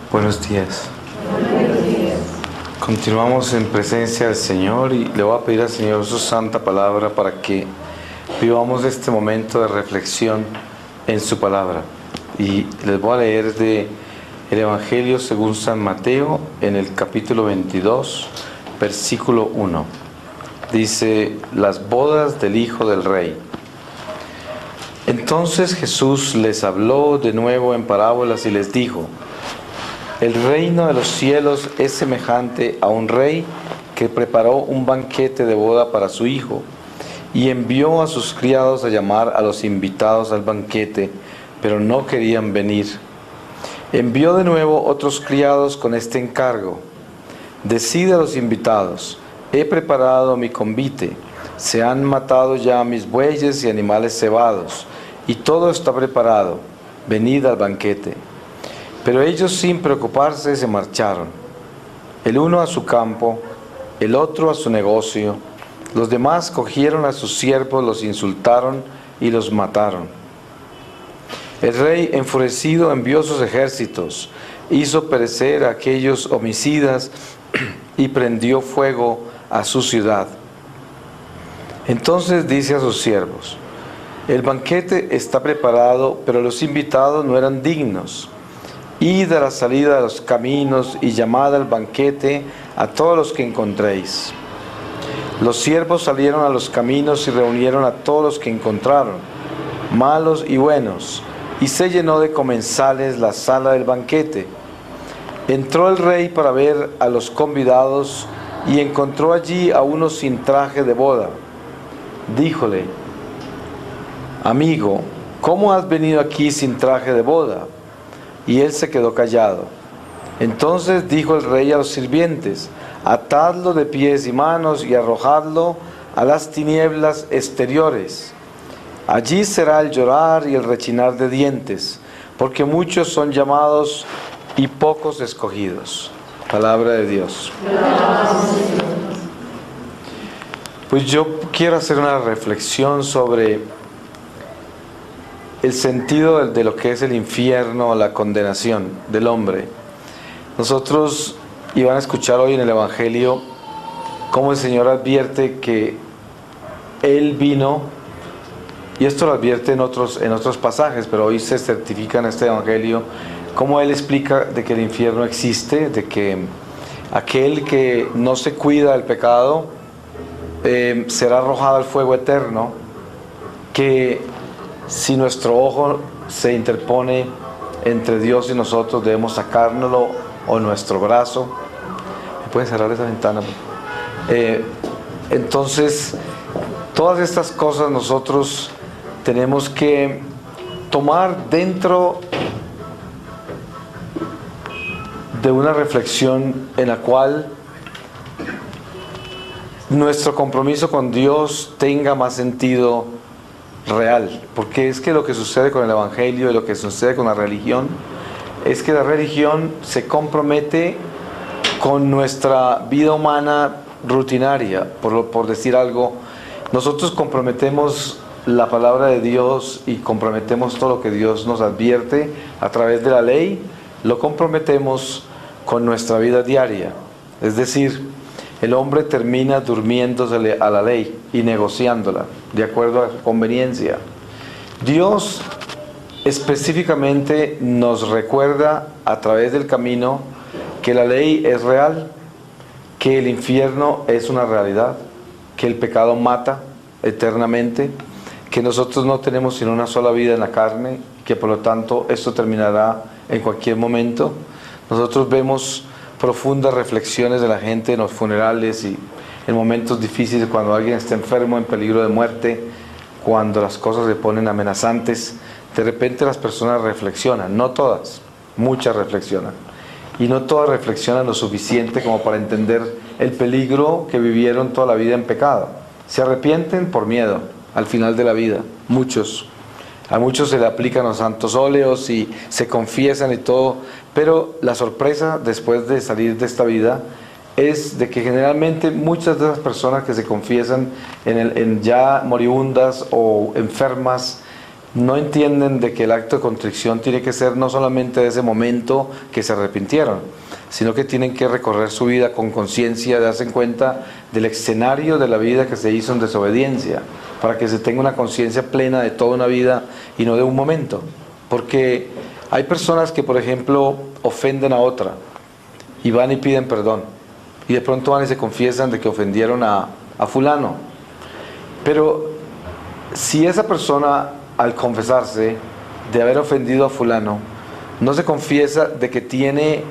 Buenos días. Continuamos en presencia del Señor y le voy a pedir al Señor su santa palabra para que vivamos este momento de reflexión en su palabra. Y les voy a leer de el Evangelio según San Mateo en el capítulo 22, versículo 1. Dice: las bodas del Hijo del Rey. Entonces Jesús les habló de nuevo en parábolas y les dijo: el reino de los cielos es semejante a un rey que preparó un banquete de boda para su hijo y envió a sus criados a llamar a los invitados al banquete, pero no querían venir. Envió de nuevo otros criados con este encargo: decid a los invitados, he preparado mi convite, se han matado ya mis bueyes y animales cebados, y todo está preparado, venid al banquete. Pero ellos, sin preocuparse, se marcharon, el uno a su campo, el otro a su negocio. Los demás cogieron a sus siervos, los insultaron y los mataron. El rey, enfurecido, envió sus ejércitos, hizo perecer a aquellos homicidas y prendió fuego a su ciudad. Entonces dice a sus siervos: el banquete está preparado, pero los invitados no eran dignos. Id a la salida de los caminos y llamad al banquete a todos los que encontréis. Los siervos salieron a los caminos y reunieron a todos los que encontraron, malos y buenos, y se llenó de comensales la sala del banquete. Entró el rey para ver a los convidados y encontró allí a uno sin traje de boda. Díjole: amigo, ¿cómo has venido aquí sin traje de boda? Y él se quedó callado. Entonces dijo el rey a los sirvientes: atadlo de pies y manos y arrojadlo a las tinieblas exteriores. Allí será el llorar y el rechinar de dientes, porque muchos son llamados y pocos escogidos. Palabra de Dios. Pues yo quiero hacer una reflexión sobre el sentido de lo que es el infierno, la condenación del hombre. Nosotros iban a escuchar hoy en el Evangelio cómo el Señor advierte que Él vino, y esto lo advierte en otros pasajes, pero hoy se certifica en este Evangelio, cómo Él explica de que el infierno existe, de que aquel que no se cuida del pecado será arrojado al fuego eterno, que si nuestro ojo se interpone entre Dios y nosotros, debemos sacárnoslo, o nuestro brazo. ¿Me pueden cerrar esa ventana? Entonces, todas estas cosas nosotros tenemos que tomar dentro de una reflexión en la cual nuestro compromiso con Dios tenga más sentido real, porque es que lo que sucede con el Evangelio y lo que sucede con la religión es que la religión se compromete con nuestra vida humana rutinaria, por decir algo. Nosotros comprometemos la palabra de Dios y comprometemos todo lo que Dios nos advierte a través de la ley, lo comprometemos con nuestra vida diaria. Es decir, el hombre termina durmiéndosele a la ley y negociándola de acuerdo a conveniencia. Dios específicamente nos recuerda a través del camino que la ley es real, que el infierno es una realidad, que el pecado mata eternamente, que nosotros no tenemos sino una sola vida en la carne, que por lo tanto esto terminará en cualquier momento. Nosotros vemos profundas reflexiones de la gente en los funerales y en momentos difíciles, cuando alguien está enfermo, en peligro de muerte, cuando las cosas se ponen amenazantes. De repente las personas reflexionan, no todas, muchas reflexionan, y no todas reflexionan lo suficiente como para entender el peligro que vivieron toda la vida en pecado. Se arrepienten por miedo al final de la vida, muchos. A muchos se le aplican los santos óleos y se confiesan y todo, pero la sorpresa después de salir de esta vida es de que generalmente muchas de las personas que se confiesan en ya moribundas o enfermas, no entienden de que el acto de contrición tiene que ser no solamente de ese momento que se arrepintieron, sino que tienen que recorrer su vida con conciencia, darse cuenta del escenario de la vida que se hizo en desobediencia, para que se tenga una conciencia plena de toda una vida y no de un momento. Porque hay personas que, por ejemplo, ofenden a otra y van y piden perdón, y de pronto van y se confiesan de que ofendieron a fulano. Pero si esa persona, al confesarse de haber ofendido a fulano, no se confiesa de que tiene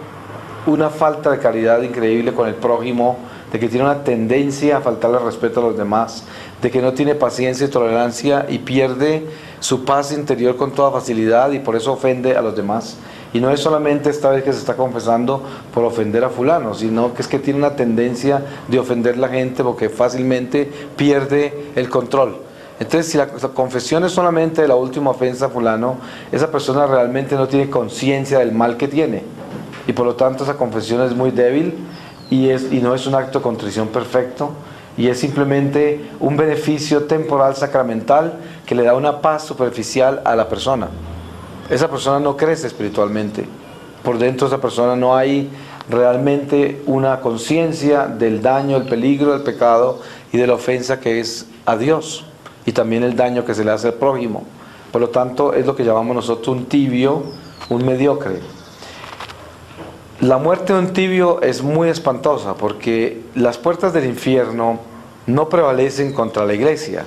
una falta de caridad increíble con el prójimo, de que tiene una tendencia a faltarle respeto a los demás, de que no tiene paciencia y tolerancia y pierde su paz interior con toda facilidad y por eso ofende a los demás. Y no es solamente esta vez que se está confesando por ofender a fulano, sino que es que tiene una tendencia de ofender a la gente porque fácilmente pierde el control. Entonces, si la confesión es solamente de la última ofensa a fulano, esa persona realmente no tiene conciencia del mal que tiene. Y por lo tanto esa confesión es muy débil y no es un acto de contrición perfecto, y es simplemente un beneficio temporal sacramental que le da una paz superficial a la persona. Esa persona no crece espiritualmente. Por dentro de esa persona no hay realmente una conciencia del daño, el peligro del pecado y de la ofensa que es a Dios, y también el daño que se le hace al prójimo. Por lo tanto, es lo que llamamos nosotros un tibio, un mediocre. La muerte de un tibio es muy espantosa porque las puertas del infierno no prevalecen contra la iglesia,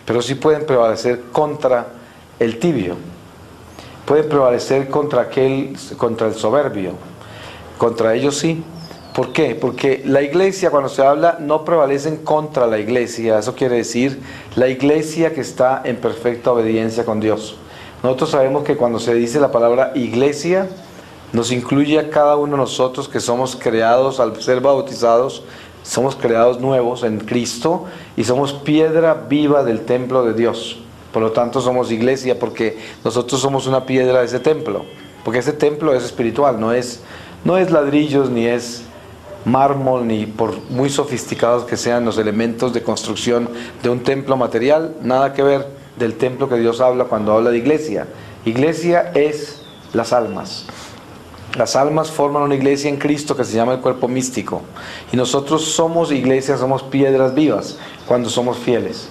pero sí pueden prevalecer contra el tibio. Pueden prevalecer contra el soberbio. Contra ellos sí. ¿Por qué? Porque la iglesia, cuando se habla, no prevalecen contra la iglesia. Eso quiere decir la iglesia que está en perfecta obediencia con Dios. Nosotros sabemos que cuando se dice la palabra iglesia, nos incluye a cada uno de nosotros que somos creados al ser bautizados, somos creados nuevos en Cristo y somos piedra viva del templo de Dios. Por lo tanto somos iglesia porque nosotros somos una piedra de ese templo, porque ese templo es espiritual, no es ladrillos ni es mármol, ni por muy sofisticados que sean los elementos de construcción de un templo material, nada que ver del templo que Dios habla cuando habla de iglesia. Iglesia es las almas. Las almas forman una iglesia en Cristo que se llama el cuerpo místico. Y nosotros somos iglesia, somos piedras vivas cuando somos fieles.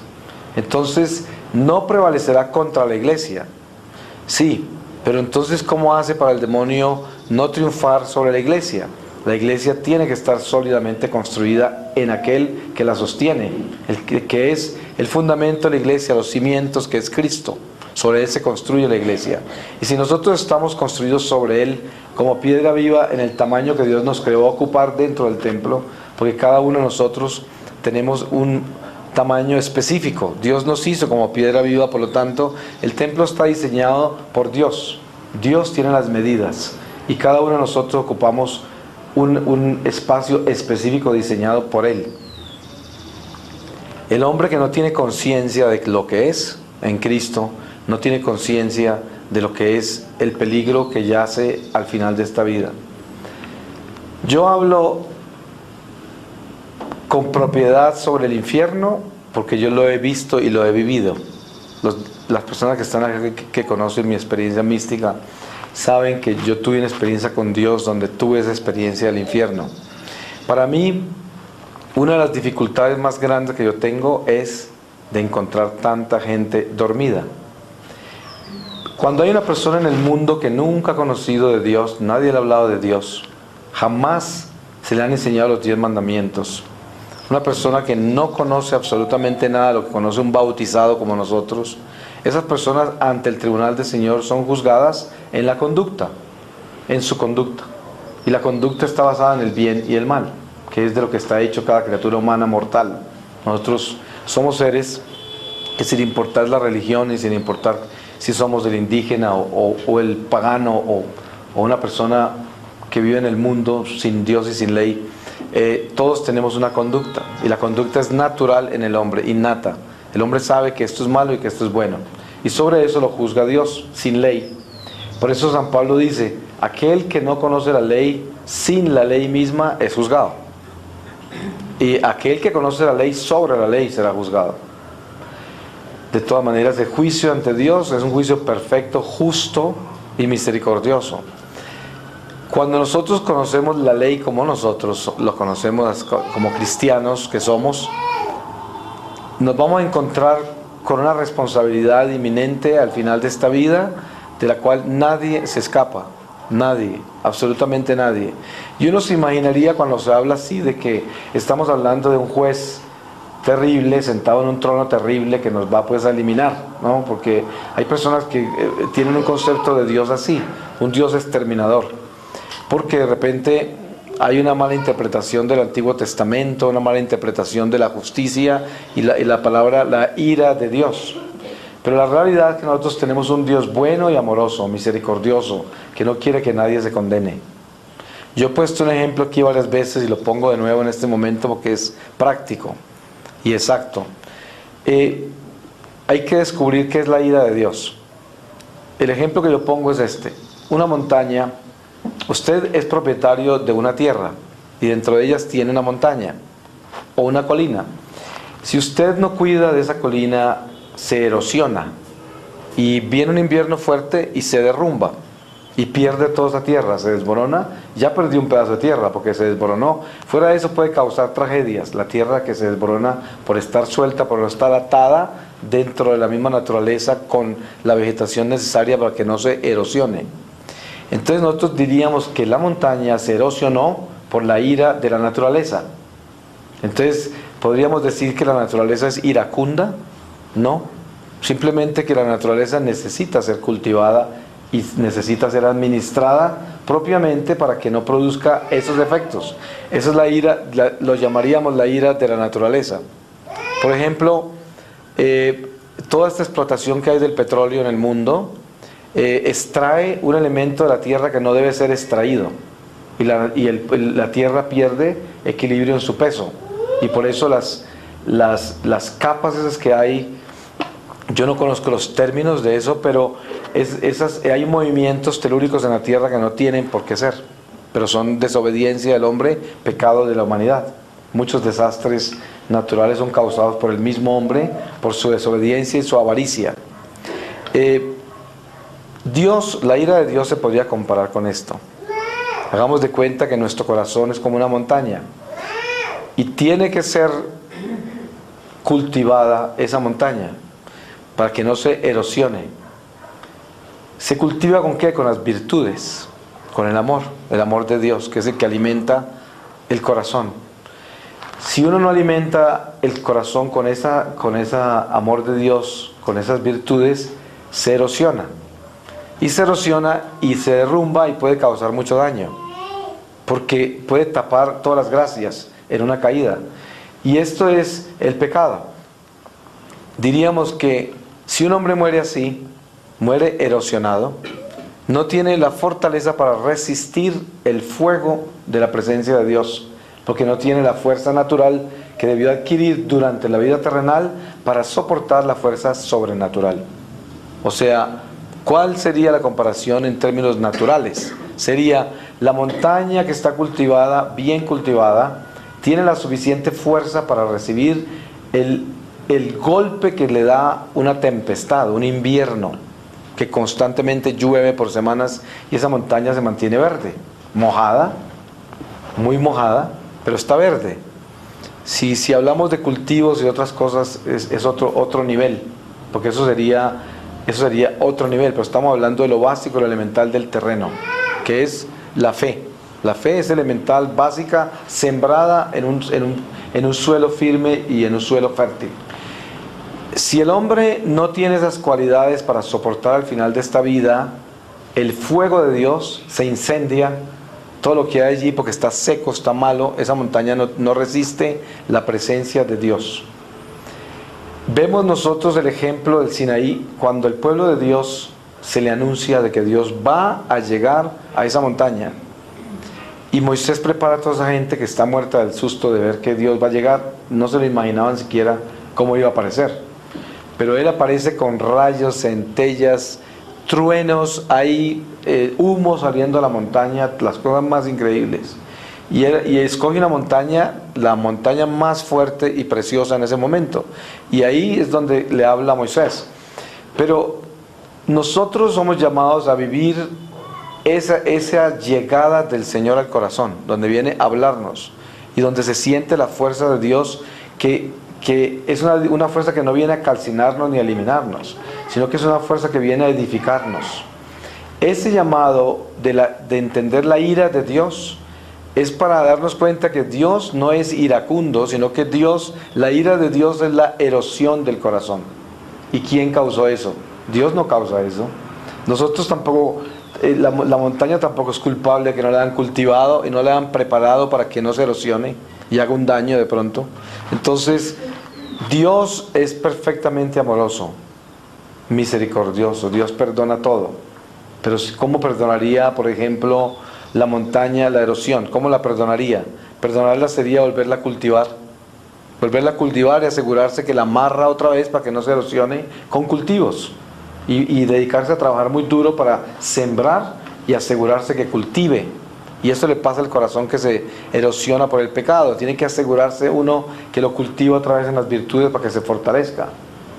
Entonces, no prevalecerá contra la iglesia. Sí, pero entonces, ¿cómo hace para el demonio no triunfar sobre la iglesia? La iglesia tiene que estar sólidamente construida en aquel que la sostiene, el que es el fundamento de la iglesia, los cimientos, que es Cristo. Sobre él se construye la iglesia. Y si nosotros estamos construidos sobre él como piedra viva en el tamaño que Dios nos creó a ocupar dentro del templo, porque cada uno de nosotros tenemos un tamaño específico. Dios nos hizo como piedra viva, por lo tanto, el templo está diseñado por Dios. Dios tiene las medidas y cada uno de nosotros ocupamos un espacio específico diseñado por Él. El hombre que no tiene conciencia de lo que es en Cristo, no tiene conciencia de lo que es el peligro que yace al final de esta vida. Yo hablo con propiedad sobre el infierno porque yo lo he visto y lo he vivido. Las personas que están aquí, que conocen mi experiencia mística, saben que yo tuve una experiencia con Dios donde tuve esa experiencia del infierno. Para mí, una de las dificultades más grandes que yo tengo es de encontrar tanta gente dormida. Cuando hay una persona en el mundo que nunca ha conocido de Dios, nadie le ha hablado de Dios, jamás se le han enseñado los 10 mandamientos, una persona que no conoce absolutamente nada de lo que conoce un bautizado como nosotros, esas personas ante el tribunal del Señor son juzgadas en la conducta, en su conducta. Y la conducta está basada en el bien y el mal, que es de lo que está hecho cada criatura humana mortal. Nosotros somos seres que, sin importar la religión y sin importar si somos el indígena o el pagano o una persona que vive en el mundo sin Dios y sin ley, todos tenemos una conducta, y la conducta es natural en el hombre, innata. El hombre sabe que esto es malo y que esto es bueno, y sobre eso lo juzga Dios, sin ley. Por eso San Pablo dice, aquel que no conoce la ley, sin la ley misma es juzgado, y aquel que conoce la ley sobre la ley será juzgado. De todas maneras, el juicio ante Dios es un juicio perfecto, justo y misericordioso. Cuando nosotros conocemos la ley como nosotros lo conocemos como cristianos que somos, nos vamos a encontrar con una responsabilidad inminente al final de esta vida, de la cual nadie se escapa, nadie, absolutamente nadie. Y uno se imaginaría cuando se habla así de que estamos hablando de un juez terrible, sentado en un trono terrible que nos va pues a eliminar, ¿no? Porque hay personas que tienen un concepto de Dios así, un Dios exterminador. Porque de repente hay una mala interpretación del Antiguo Testamento, una mala interpretación de la justicia y la palabra, la ira de Dios. Pero la realidad es que nosotros tenemos un Dios bueno y amoroso, misericordioso, que no quiere que nadie se condene. Yo he puesto un ejemplo aquí varias veces y lo pongo de nuevo en este momento porque es práctico y exacto. Hay que descubrir qué es la ira de Dios. El ejemplo que yo pongo es este: una montaña. Usted es propietario de una tierra y dentro de ellas tiene una montaña o una colina. Si usted no cuida de esa colina, se erosiona y viene un invierno fuerte y se derrumba y pierde toda esa tierra, se desmorona. Ya perdió un pedazo de tierra porque se desmoronó. Fuera de eso puede causar tragedias. La tierra que se desmorona por estar suelta, por no estar atada dentro de la misma naturaleza con la vegetación necesaria para que no se erosione. Entonces nosotros diríamos que la montaña se erosionó por la ira de la naturaleza. Entonces, ¿podríamos decir que la naturaleza es iracunda? No, simplemente que la naturaleza necesita ser cultivada y necesita ser administrada propiamente para que no produzca esos efectos. Esa es la ira, lo llamaríamos la ira de la naturaleza. Por ejemplo, toda esta explotación que hay del petróleo en el mundo extrae un elemento de la tierra que no debe ser extraído y la tierra pierde equilibrio en su peso, y por eso las capas esas que hay, yo no conozco los términos de eso, pero hay movimientos telúricos en la tierra que no tienen por qué ser, pero son desobediencia del hombre, pecado de la humanidad. Muchos desastres naturales son causados por el mismo hombre, por su desobediencia y su avaricia. La ira de Dios se podría comparar con esto. Hagamos de cuenta que nuestro corazón es como una montaña y tiene que ser cultivada esa montaña para que no se erosione. ¿Se cultiva con qué? Con las virtudes, con el amor de Dios, que es el que alimenta el corazón. Si uno no alimenta el corazón con esa amor de Dios, con esas virtudes, se erosiona. Y se erosiona y se derrumba y puede causar mucho daño, porque puede tapar todas las gracias en una caída. Y esto es el pecado. Diríamos que si un hombre muere así, muere erosionado, no tiene la fortaleza para resistir el fuego de la presencia de Dios, porque no tiene la fuerza natural que debió adquirir durante la vida terrenal para soportar la fuerza sobrenatural. O sea, ¿cuál sería la comparación en términos naturales? Sería la montaña que está cultivada, bien cultivada, tiene la suficiente fuerza para recibir el golpe que le da una tempestad, un invierno, que constantemente llueve por semanas y esa montaña se mantiene verde, mojada, muy mojada, pero está verde. Si hablamos de cultivos y otras cosas, es otro nivel, porque eso sería otro nivel, pero estamos hablando de lo básico, lo elemental del terreno, que es la fe. La fe es elemental, básica, sembrada en un suelo firme y en un suelo fértil. Si el hombre no tiene esas cualidades para soportar al final de esta vida el fuego de Dios, se incendia todo lo que hay allí porque está seco, está malo. Esa montaña no resiste la presencia de Dios. Vemos nosotros el ejemplo del Sinaí, cuando el pueblo de Dios se le anuncia de que Dios va a llegar a esa montaña. Y Moisés prepara a toda esa gente que está muerta del susto de ver que Dios va a llegar. No se lo imaginaban siquiera cómo iba a aparecer. Pero Él aparece con rayos, centellas, truenos, hay humo saliendo a la montaña, las cosas más increíbles. y escoge una montaña, la montaña más fuerte y preciosa en ese momento. Y ahí es donde le habla a Moisés. Pero nosotros somos llamados a vivir esa llegada del Señor al corazón, donde viene a hablarnos y donde se siente la fuerza de Dios, que es una fuerza que no viene a calcinarnos ni a eliminarnos, sino que es una fuerza que viene a edificarnos. Ese llamado de entender la ira de Dios es para darnos cuenta que Dios no es iracundo, sino que la ira de Dios es la erosión del corazón. ¿Y quién causó eso? Dios no causa eso. Nosotros tampoco, la montaña tampoco es culpable de que no la han cultivado y no la han preparado para que no se erosione y haga un daño de pronto. Entonces, Dios es perfectamente amoroso, misericordioso. Dios perdona todo. Pero ¿cómo perdonaría, por ejemplo, la montaña, la erosión? ¿Cómo la perdonaría? Perdonarla sería volverla a cultivar. Volverla a cultivar y asegurarse que la amarra otra vez para que no se erosione con cultivos. Y dedicarse a trabajar muy duro para sembrar y asegurarse que cultive. Y eso le pasa al corazón que se erosiona por el pecado. Tiene que asegurarse uno que lo cultiva otra vez en las virtudes para que se fortalezca.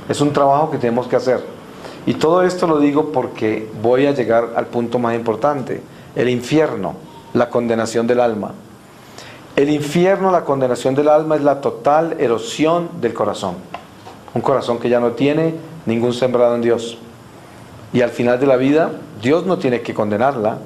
Es un trabajo que tenemos que hacer. Y todo esto lo digo porque voy a llegar al punto más importante. El infierno, la condenación del alma. El infierno, la condenación del alma, es la total erosión del corazón. Un corazón que ya no tiene ningún sembrado en Dios. Y al final de la vida, Dios no tiene que condenarla.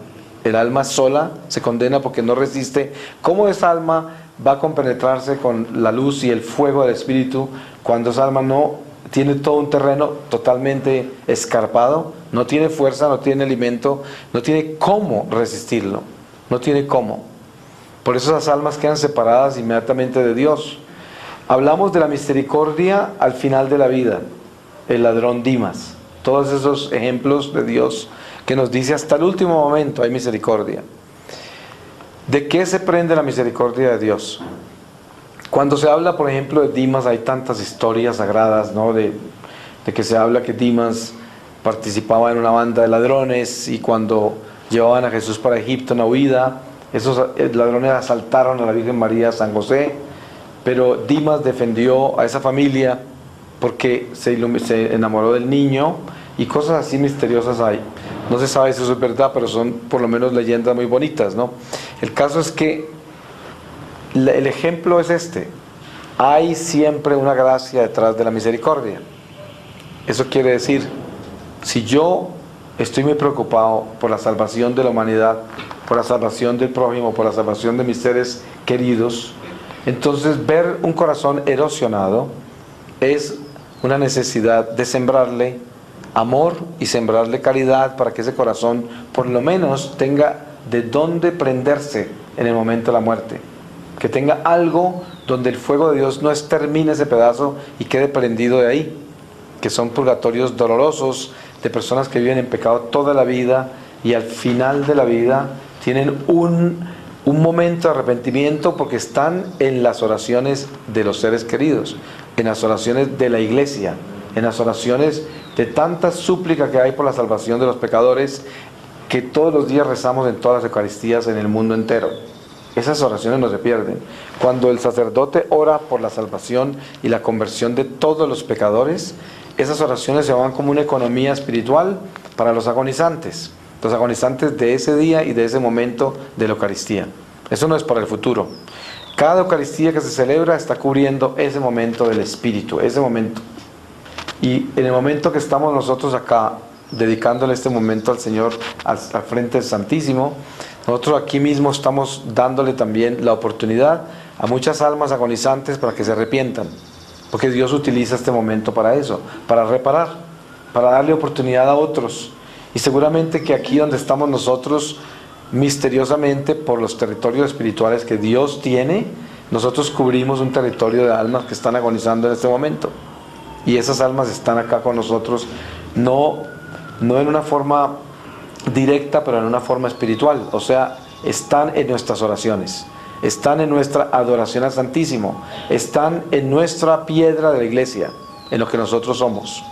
El alma sola se condena porque no resiste. ¿Cómo esa alma va a compenetrarse con la luz y el fuego del Espíritu cuando esa alma no tiene todo un terreno totalmente escarpado? No tiene fuerza, no tiene alimento, no tiene cómo resistirlo. No tiene cómo. Por eso esas almas quedan separadas inmediatamente de Dios. Hablamos de la misericordia al final de la vida. El ladrón Dimas. Todos esos ejemplos de Dios que nos dice hasta el último momento hay misericordia. ¿De qué se prende la misericordia de Dios? Cuando se habla, por ejemplo, de Dimas, hay tantas historias sagradas, ¿no? De que se habla que Dimas participaba en una banda de ladrones y cuando llevaban a Jesús para Egipto en la huida, esos ladrones asaltaron a la Virgen María, a San José, pero Dimas defendió a esa familia porque se enamoró del niño y cosas así misteriosas hay. No se sabe si eso es verdad, pero son por lo menos leyendas muy bonitas, ¿no? El caso es que el ejemplo es este. Hay siempre una gracia detrás de la misericordia. Eso quiere decir, si yo estoy muy preocupado por la salvación de la humanidad, por la salvación del prójimo, por la salvación de mis seres queridos, entonces ver un corazón erosionado es una necesidad de sembrarle amor y sembrarle caridad para que ese corazón por lo menos tenga de dónde prenderse en el momento de la muerte, que tenga algo donde el fuego de Dios no extermine ese pedazo y quede prendido de ahí, que son purgatorios dolorosos de personas que viven en pecado toda la vida y al final de la vida tienen un momento de arrepentimiento porque están en las oraciones de los seres queridos, en las oraciones de la iglesia, en las oraciones de tanta súplica que hay por la salvación de los pecadores que todos los días rezamos en todas las Eucaristías en el mundo entero. Esas oraciones no se pierden. Cuando el sacerdote ora por la salvación y la conversión de todos los pecadores, esas oraciones se van como una economía espiritual para los agonizantes de ese día y de ese momento de la Eucaristía. Eso no es para el futuro. Cada Eucaristía que se celebra está cubriendo ese momento del Espíritu, ese momento. Y en el momento que estamos nosotros acá, dedicándole este momento al Señor, al frente del Santísimo, nosotros aquí mismo estamos dándole también la oportunidad a muchas almas agonizantes para que se arrepientan, porque Dios utiliza este momento para eso, para reparar, para darle oportunidad a otros. Y seguramente que aquí donde estamos nosotros, misteriosamente por los territorios espirituales que Dios tiene, nosotros cubrimos un territorio de almas que están agonizando en este momento. Y esas almas están acá con nosotros, no en una forma directa, pero en una forma espiritual. O sea, están en nuestras oraciones, están en nuestra adoración al Santísimo, están en nuestra piedra de la iglesia, en lo que nosotros somos.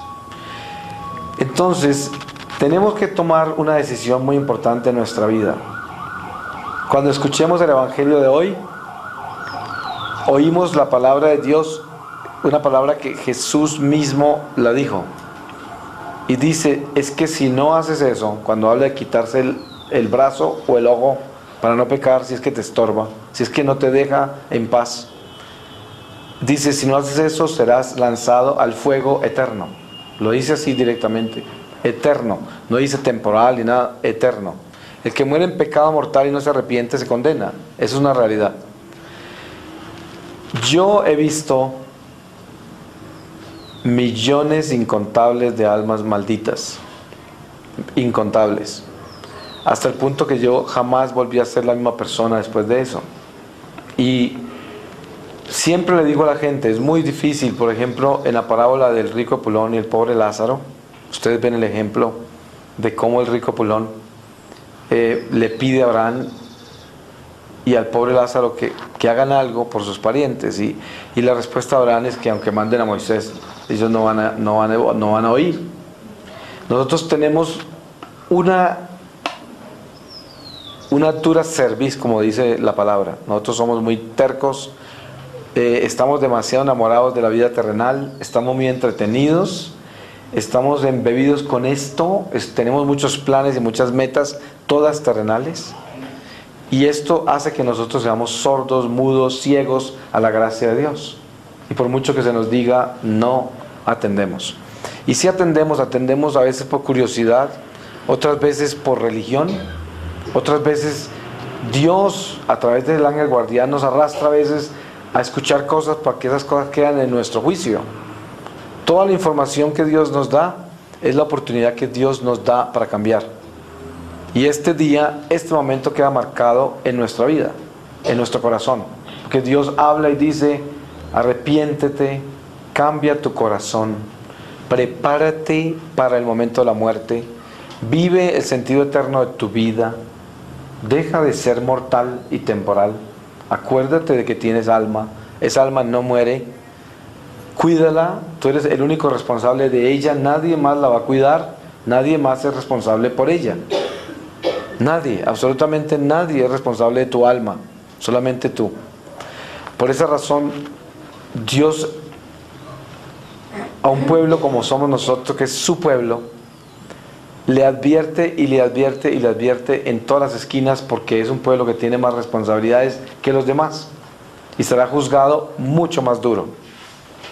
Entonces, tenemos que tomar una decisión muy importante en nuestra vida. Cuando escuchemos el Evangelio de hoy, oímos la palabra de Dios, una palabra que Jesús mismo la dijo. Y dice, es que si no haces eso, cuando habla de quitarse el brazo o el ojo para no pecar, si es que te estorba, si es que no te deja en paz, dice, si no haces eso, serás lanzado al fuego eterno. Lo dice así directamente, eterno, no dice temporal ni nada, eterno. El que muere en pecado mortal y no se arrepiente se condena. Eso es una realidad. Yo he visto millones incontables de almas malditas, incontables, hasta el punto que yo jamás volví a ser la misma persona después de eso. Y siempre le digo a la gente, es muy difícil, por ejemplo, en la parábola del rico Epulón y el pobre Lázaro, ustedes ven el ejemplo de cómo el rico Epulón le pide a Abraham y al pobre Lázaro que hagan algo por sus parientes, y la respuesta de Abraham es que aunque manden a Moisés, ellos no van a oír. Nosotros tenemos una dura cerviz, como dice la palabra. Nosotros somos muy tercos, estamos demasiado enamorados de la vida terrenal, estamos muy entretenidos, estamos embebidos con esto, tenemos muchos planes y muchas metas, todas terrenales, y esto hace que nosotros seamos sordos, mudos, ciegos a la gracia de Dios, y por mucho que se nos diga, no atendemos. Y si atendemos a veces por curiosidad, otras veces por religión, otras veces Dios a través del ángel guardián nos arrastra a veces a escuchar cosas para que esas cosas quedan en nuestro juicio. Toda la información que Dios nos da es la oportunidad que Dios nos da para cambiar. Y este día, este momento queda marcado en nuestra vida, en nuestro corazón. Porque Dios habla y dice, arrepiéntete, cambia tu corazón, prepárate para el momento de la muerte, vive el sentido eterno de tu vida, deja de ser mortal y temporal, acuérdate de que tienes alma, esa alma no muere, cuídala, tú eres el único responsable de ella, nadie más la va a cuidar, nadie más es responsable por ella. Nadie, absolutamente nadie es responsable de tu alma, solamente tú. Por esa razón, Dios a un pueblo como somos nosotros, que es su pueblo, le advierte y le advierte y le advierte en todas las esquinas, porque es un pueblo que tiene más responsabilidades que los demás y será juzgado mucho más duro.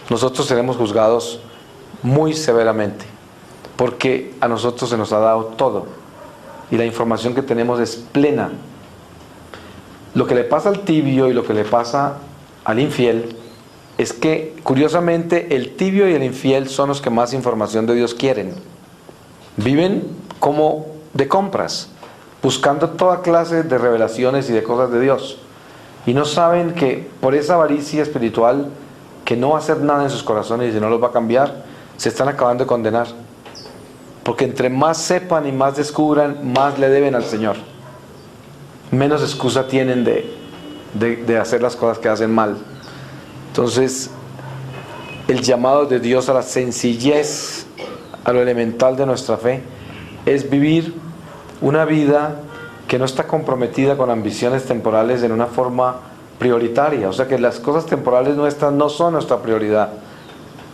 Nosotros seremos juzgados muy severamente, porque a nosotros se nos ha dado todo y la información que tenemos es plena. Lo que le pasa al tibio y lo que le pasa al infiel es que, curiosamente, el tibio y el infiel son los que más información de Dios quieren. Viven como de compras, buscando toda clase de revelaciones y de cosas de Dios, y no saben que por esa avaricia espiritual, que no va a hacer nada en sus corazones y no los va a cambiar, se están acabando de condenar. Porque entre más sepan y más descubran, más le deben al Señor. Menos excusa tienen de hacer las cosas que hacen mal. Entonces, el llamado de Dios a la sencillez, a lo elemental de nuestra fe, es vivir una vida que no está comprometida con ambiciones temporales en una forma prioritaria. O sea, que las cosas temporales nuestras no son nuestra prioridad,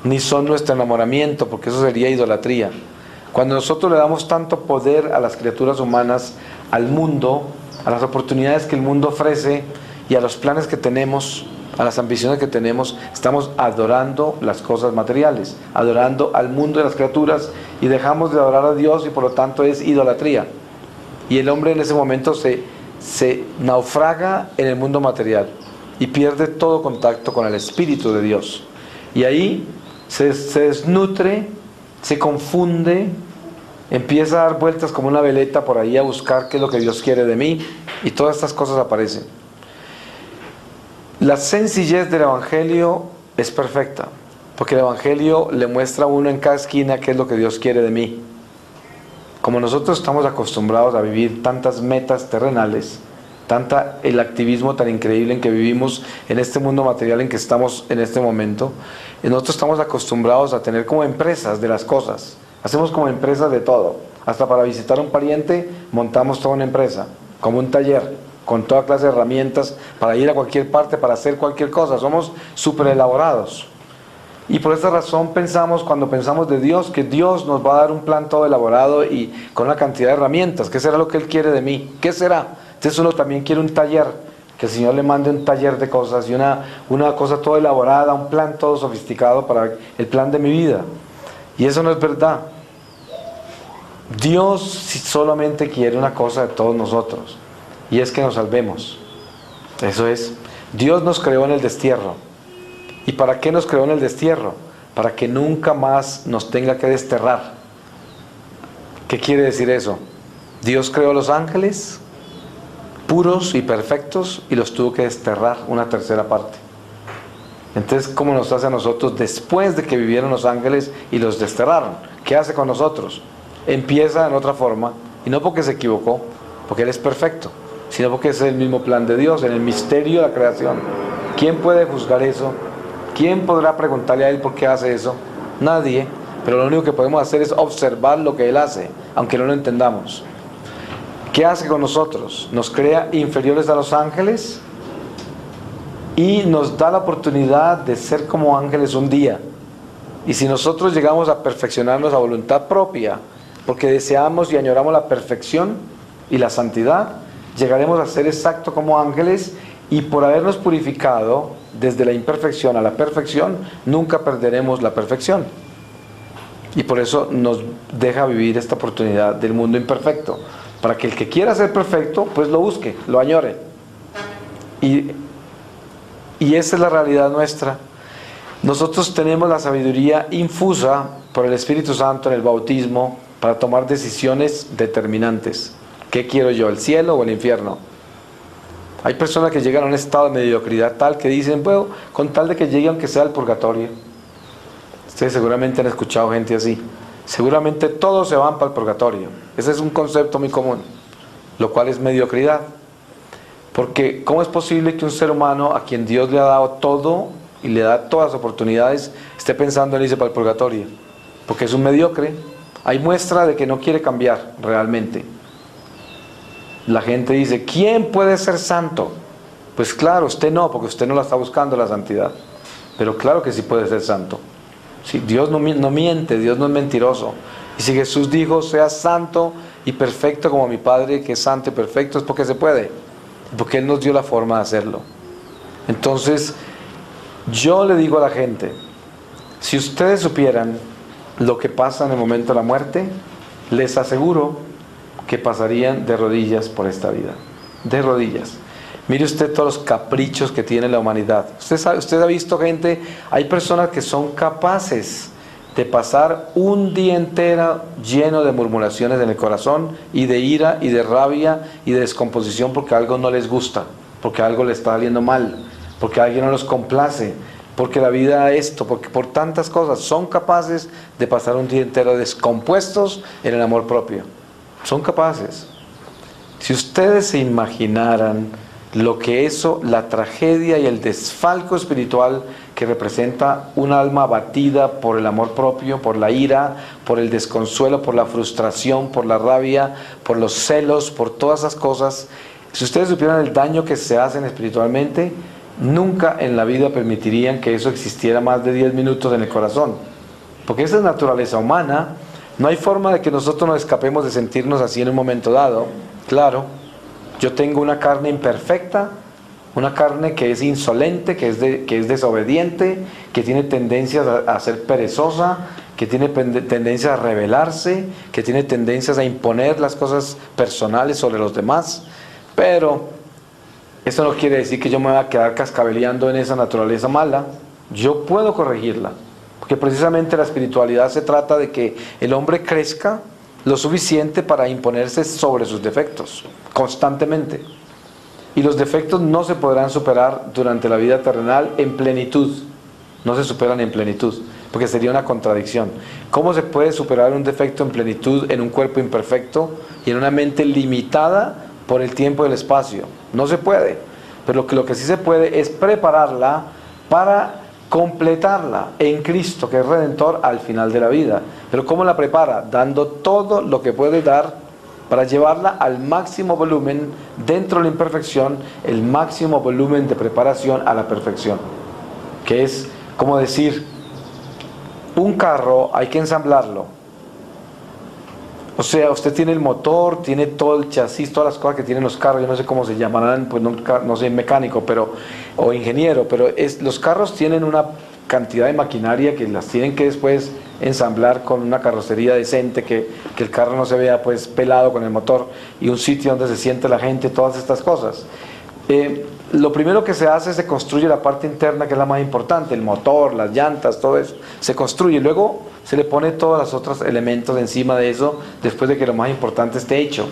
ni son nuestro enamoramiento, porque eso sería idolatría. Cuando nosotros le damos tanto poder a las criaturas humanas, al mundo, a las oportunidades que el mundo ofrece y a los planes que tenemos, a las ambiciones que tenemos, estamos adorando las cosas materiales, adorando al mundo de las criaturas, y dejamos de adorar a Dios, y por lo tanto es idolatría. Y el hombre en ese momento se naufraga en el mundo material y pierde todo contacto con el Espíritu de Dios. Y ahí se desnutre, se confunde, empieza a dar vueltas como una veleta por ahí a buscar qué es lo que Dios quiere de mí, y todas estas cosas aparecen. La sencillez del Evangelio es perfecta, porque el Evangelio le muestra a uno en cada esquina qué es lo que Dios quiere de mí. Como nosotros estamos acostumbrados a vivir tantas metas terrenales, el activismo tan increíble en que vivimos en este mundo material en que estamos en este momento, nosotros estamos acostumbrados a tener como empresas de las cosas. Hacemos como empresas de todo. Hasta para visitar a un pariente montamos toda una empresa, como un taller. con toda clase de herramientas para ir a cualquier parte, para hacer cualquier cosa. Somos súper elaborados. Y por esta razón pensamos, cuando pensamos de Dios, que Dios nos va a dar un plan todo elaborado y con una cantidad de herramientas. ¿Qué será lo que Él quiere de mí? ¿Qué será? Entonces uno también quiere un taller, que el Señor le mande un taller de cosas y una cosa toda elaborada, un plan todo sofisticado para el plan de mi vida. Y eso no es verdad. Dios solamente quiere una cosa de todos nosotros, y es que nos salvemos. Eso es. Dios nos creó en el destierro. ¿Y para qué nos creó en el destierro? Para que nunca más nos tenga que desterrar. ¿Qué quiere decir eso? Dios creó a los ángeles puros y perfectos y los tuvo que desterrar una tercera parte. Entonces, ¿cómo nos hace a nosotros después de que vivieron los ángeles y los desterraron? ¿Qué hace con nosotros? Empieza en otra forma, y no porque se equivocó, porque Él es perfecto, sino porque es el mismo plan de Dios, en el misterio de la creación. ¿Quién puede juzgar eso? ¿Quién podrá preguntarle a Él por qué hace eso? Nadie. Pero lo único que podemos hacer es observar lo que Él hace, aunque no lo entendamos. ¿Qué hace con nosotros? Nos crea inferiores a los ángeles y nos da la oportunidad de ser como ángeles un día. Y si nosotros llegamos a perfeccionarnos a voluntad propia, porque deseamos y añoramos la perfección y la santidad, llegaremos a ser exacto como ángeles, y por habernos purificado desde la imperfección a la perfección, nunca perderemos la perfección. Y por eso nos deja vivir esta oportunidad del mundo imperfecto, para que el que quiera ser perfecto, pues lo busque, lo añore. Y esa es la realidad nuestra. Nosotros tenemos la sabiduría infusa por el Espíritu Santo en el bautismo para tomar decisiones determinantes. ¿Qué quiero yo, el cielo o el infierno? Hay personas que llegan a un estado de mediocridad tal que dicen, bueno, con tal de que llegue aunque sea al purgatorio. Ustedes seguramente han escuchado gente así. Seguramente todos se van para el purgatorio. Ese es un concepto muy común, lo cual es mediocridad. Porque ¿cómo es posible que un ser humano a quien Dios le ha dado todo y le da todas las oportunidades esté pensando en irse para el purgatorio? Porque es un mediocre. Hay muestra de que no quiere cambiar realmente. La gente dice, ¿quién puede ser santo? Pues claro, usted no, porque usted no la está buscando la santidad. Pero claro que sí puede ser santo. Sí, Dios no miente, Dios no es mentiroso. Y si Jesús dijo, sea santo y perfecto como mi Padre que es santo y perfecto, es porque se puede. Porque Él nos dio la forma de hacerlo. Entonces, yo le digo a la gente, si ustedes supieran lo que pasa en el momento de la muerte, les aseguro que pasarían de rodillas por esta vida. De rodillas. Mire usted todos los caprichos que tiene la humanidad. Usted ha visto gente, hay personas que son capaces de pasar un día entero lleno de murmuraciones en el corazón y de ira y de rabia y de descomposición porque algo no les gusta, porque algo les está saliendo mal, porque alguien no los complace, porque la vida esto, porque por tantas cosas son capaces de pasar un día entero descompuestos en el amor propio. Son capaces. Si ustedes se imaginaran lo que eso, la tragedia y el desfalco espiritual que representa un alma abatida por el amor propio, por la ira, por el desconsuelo, por la frustración, por la rabia, por los celos, por todas esas cosas, si ustedes supieran el daño que se hacen espiritualmente, nunca en la vida permitirían que eso existiera más de 10 minutos en el corazón, porque esa es naturaleza humana. No hay forma de que nosotros nos escapemos de sentirnos así en un momento dado. Claro, yo tengo una carne imperfecta, una carne que es insolente, que es desobediente, que tiene tendencias a ser perezosa, que tiene tendencias a rebelarse, que tiene tendencias a imponer las cosas personales sobre los demás. Pero eso no quiere decir que yo me voy a quedar cascabeleando en esa naturaleza mala. Yo puedo corregirla. Porque precisamente la espiritualidad se trata de que el hombre crezca lo suficiente para imponerse sobre sus defectos, constantemente. Y los defectos no se podrán superar durante la vida terrenal en plenitud. No se superan en plenitud, porque sería una contradicción. ¿Cómo se puede superar un defecto en plenitud en un cuerpo imperfecto y en una mente limitada por el tiempo y el espacio? No se puede. Pero lo que sí se puede es prepararla para completarla en Cristo, que es Redentor, al final de la vida. Pero ¿cómo la prepara? Dando todo lo que puede dar para llevarla al máximo volumen dentro de la imperfección, el máximo volumen de preparación a la perfección. Que es como decir, un carro hay que ensamblarlo. O sea, usted tiene el motor, tiene todo el chasis, todas las cosas que tienen los carros, yo no sé cómo se llamarán, pues no soy mecánico o ingeniero, pero los carros tienen una cantidad de maquinaria que las tienen que después ensamblar con una carrocería decente, que el carro no se vea pues pelado con el motor, y un sitio donde se siente la gente, todas estas cosas. Lo primero que se hace es se construye la parte interna, que es la más importante, el motor, las llantas, todo eso, se construye, luego se le pone todos los otros elementos encima de eso, después de que lo más importante esté hecho.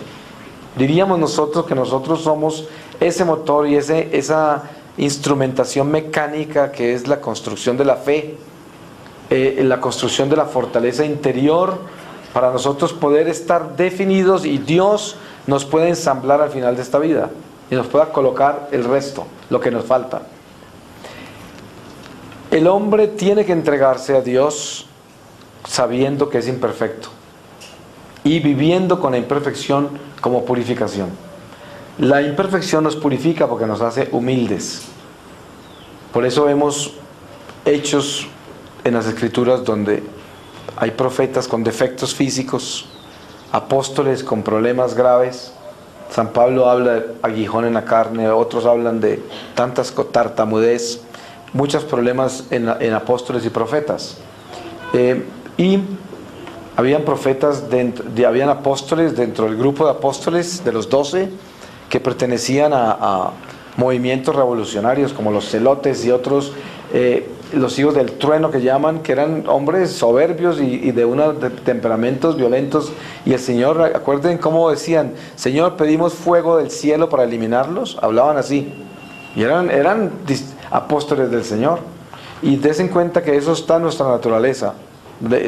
Diríamos nosotros que nosotros somos ese motor y esa instrumentación mecánica que es la construcción de la fe, la construcción de la fortaleza interior, para nosotros poder estar definidos y Dios nos puede ensamblar al final de esta vida y nos pueda colocar el resto, lo que nos falta. El hombre tiene que entregarse a Dios sabiendo que es imperfecto y viviendo con la imperfección como purificación. La imperfección nos purifica porque nos hace humildes. Por eso vemos hechos en las Escrituras donde hay profetas con defectos físicos, apóstoles con problemas graves. San Pablo habla de aguijón en la carne, otros hablan de tantas tartamudez, muchos problemas en apóstoles y profetas. Y habían profetas, habían apóstoles dentro del grupo de apóstoles de los 12 que pertenecían a movimientos revolucionarios como los celotes y otros, los hijos del trueno que llaman, que eran hombres soberbios y de temperamentos violentos, y el Señor, acuerden cómo decían, Señor, pedimos fuego del cielo para eliminarlos, hablaban así, y eran apóstoles del Señor, y des en cuenta que eso está en nuestra naturaleza,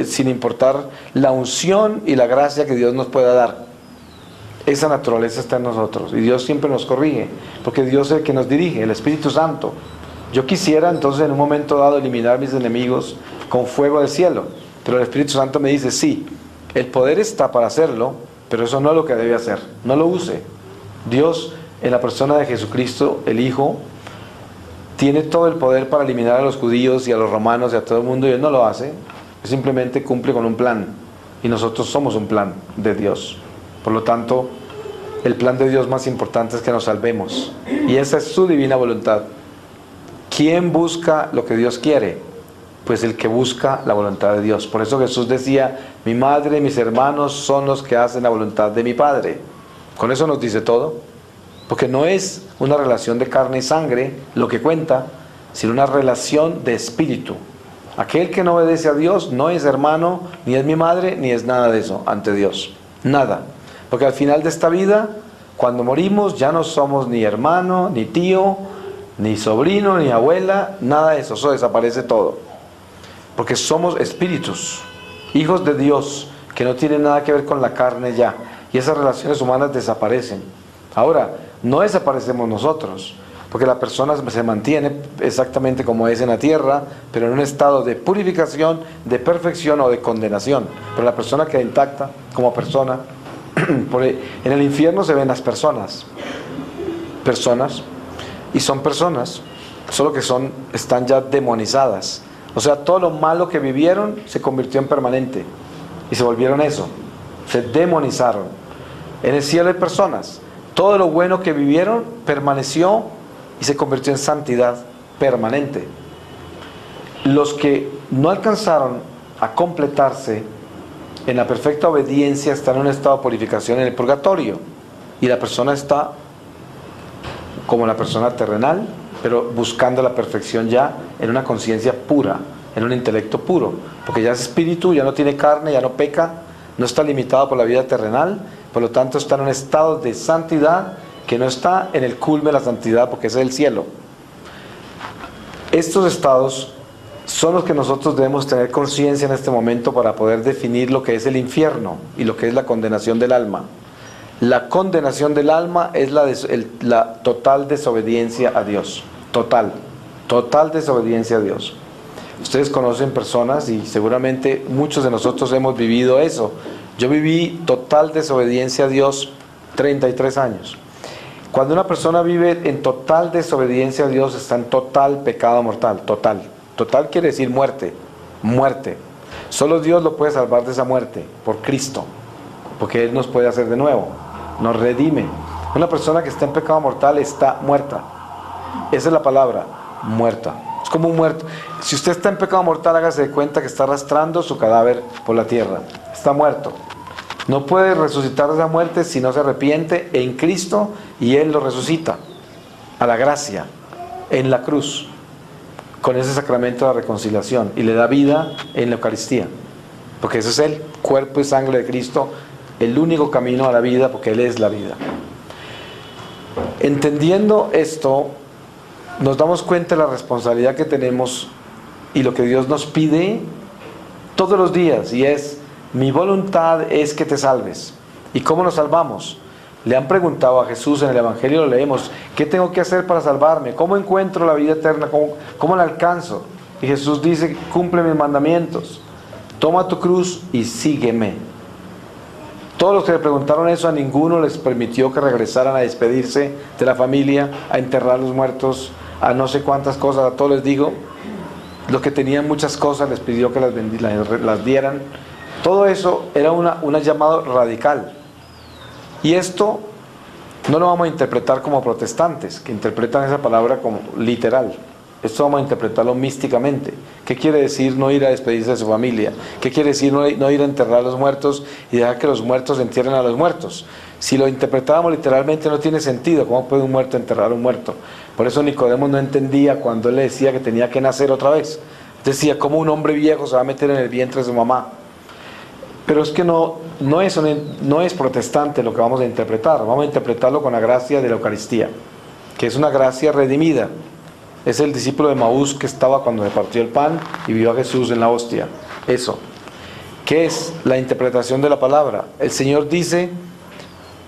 sin importar la unción y la gracia que Dios nos pueda dar. Esa naturaleza está en nosotros y Dios siempre nos corrige, porque Dios es el que nos dirige, el Espíritu Santo. Yo quisiera entonces en un momento dado eliminar mis enemigos con fuego del cielo, pero el Espíritu Santo me dice, sí, el poder está para hacerlo, pero eso no es lo que debe hacer, no lo use. Dios, en la persona de Jesucristo, el Hijo, tiene todo el poder para eliminar a los judíos y a los romanos y a todo el mundo, y Él no lo hace, Él simplemente cumple con un plan, y nosotros somos un plan de Dios. Por lo tanto, el plan de Dios más importante es que nos salvemos, y esa es su divina voluntad. ¿Quién busca lo que Dios quiere? Pues el que busca la voluntad de Dios. Por eso Jesús decía, mi madre y mis hermanos son los que hacen la voluntad de mi Padre. Con eso nos dice todo, porque no es una relación de carne y sangre lo que cuenta, sino una relación de espíritu. Aquel que no obedece a Dios no es hermano, ni es mi madre, ni es nada de eso ante Dios. Nada. Porque al final de esta vida, cuando morimos, ya no somos ni hermano, ni tío, ni sobrino, ni abuela, nada de eso desaparece todo. Porque somos espíritus, hijos de Dios, que no tienen nada que ver con la carne ya. Y esas relaciones humanas desaparecen. Ahora, no desaparecemos nosotros, porque la persona se mantiene exactamente como es en la tierra, pero en un estado de purificación, de perfección o de condenación. Pero la persona queda intacta como persona. En el infierno se ven las personas, y son personas, solo que están ya demonizadas. O sea, todo lo malo que vivieron se convirtió en permanente, y se volvieron eso, se demonizaron. En el cielo hay personas, todo lo bueno que vivieron permaneció y se convirtió en santidad permanente. Los que no alcanzaron a completarse en la perfecta obediencia están en un estado de purificación en el purgatorio, y la persona está como la persona terrenal, pero buscando la perfección ya en una conciencia pura, en un intelecto puro, porque ya es espíritu, ya no tiene carne, ya no peca, no está limitado por la vida terrenal, por lo tanto está en un estado de santidad que no está en el culme de la santidad, porque ese es el cielo. Estos estados son los que nosotros debemos tener conciencia en este momento para poder definir lo que es el infierno y lo que es la condenación del alma. La condenación del alma es la total desobediencia a Dios. Total desobediencia a Dios. Ustedes conocen personas, y seguramente muchos de nosotros hemos vivido eso, Yo viví total desobediencia a Dios 33 años. Cuando una persona vive en total desobediencia a Dios, está en total pecado mortal, total. Total quiere decir muerte, muerte. Solo Dios lo puede salvar de esa muerte, por Cristo, porque Él nos puede hacer de nuevo, nos redime. Una persona que está en pecado mortal está muerta. Esa es la palabra, muerta. Es como un muerto. Si usted está en pecado mortal, hágase de cuenta que está arrastrando su cadáver por la tierra. Está muerto. No puede resucitar de esa muerte si no se arrepiente en Cristo y Él lo resucita a la gracia, en la cruz, con ese sacramento de la reconciliación, y le da vida en la Eucaristía, porque ese es el cuerpo y sangre de Cristo, el único camino a la vida, porque Él es la vida. Entendiendo esto, nos damos cuenta de la responsabilidad que tenemos y lo que Dios nos pide todos los días, y es: mi voluntad es que te salves. ¿Y cómo nos salvamos? Le han preguntado a Jesús en el Evangelio, lo leemos: ¿qué tengo que hacer para salvarme? ¿Cómo encuentro la vida eterna? ¿Cómo la alcanzo? Y Jesús dice: cumple mis mandamientos, toma tu cruz y sígueme. Todos los que le preguntaron eso, a ninguno les permitió que regresaran a despedirse de la familia, a enterrar a los muertos, a no sé cuántas cosas. A todos les digo, los que tenían muchas cosas les pidió que las dieran. Todo eso era un llamado radical. Y esto no lo vamos a interpretar como protestantes, que interpretan esa palabra como literal. Esto vamos a interpretarlo místicamente. ¿Qué quiere decir no ir a despedirse de su familia? ¿Qué quiere decir no ir a enterrar a los muertos y dejar que los muertos entierren a los muertos? Si lo interpretábamos literalmente, no tiene sentido. ¿Cómo puede un muerto enterrar a un muerto? Por eso Nicodemo no entendía cuando él le decía que tenía que nacer otra vez. Decía: ¿cómo un hombre viejo se va a meter en el vientre de su mamá? Pero es que no es protestante lo que vamos a interpretar. Vamos a interpretarlo con la gracia de la Eucaristía, que es una gracia redimida. Es el discípulo de Maús que estaba cuando se partió el pan y vio a Jesús en la hostia. Eso. ¿Qué es la interpretación de la palabra? El Señor dice: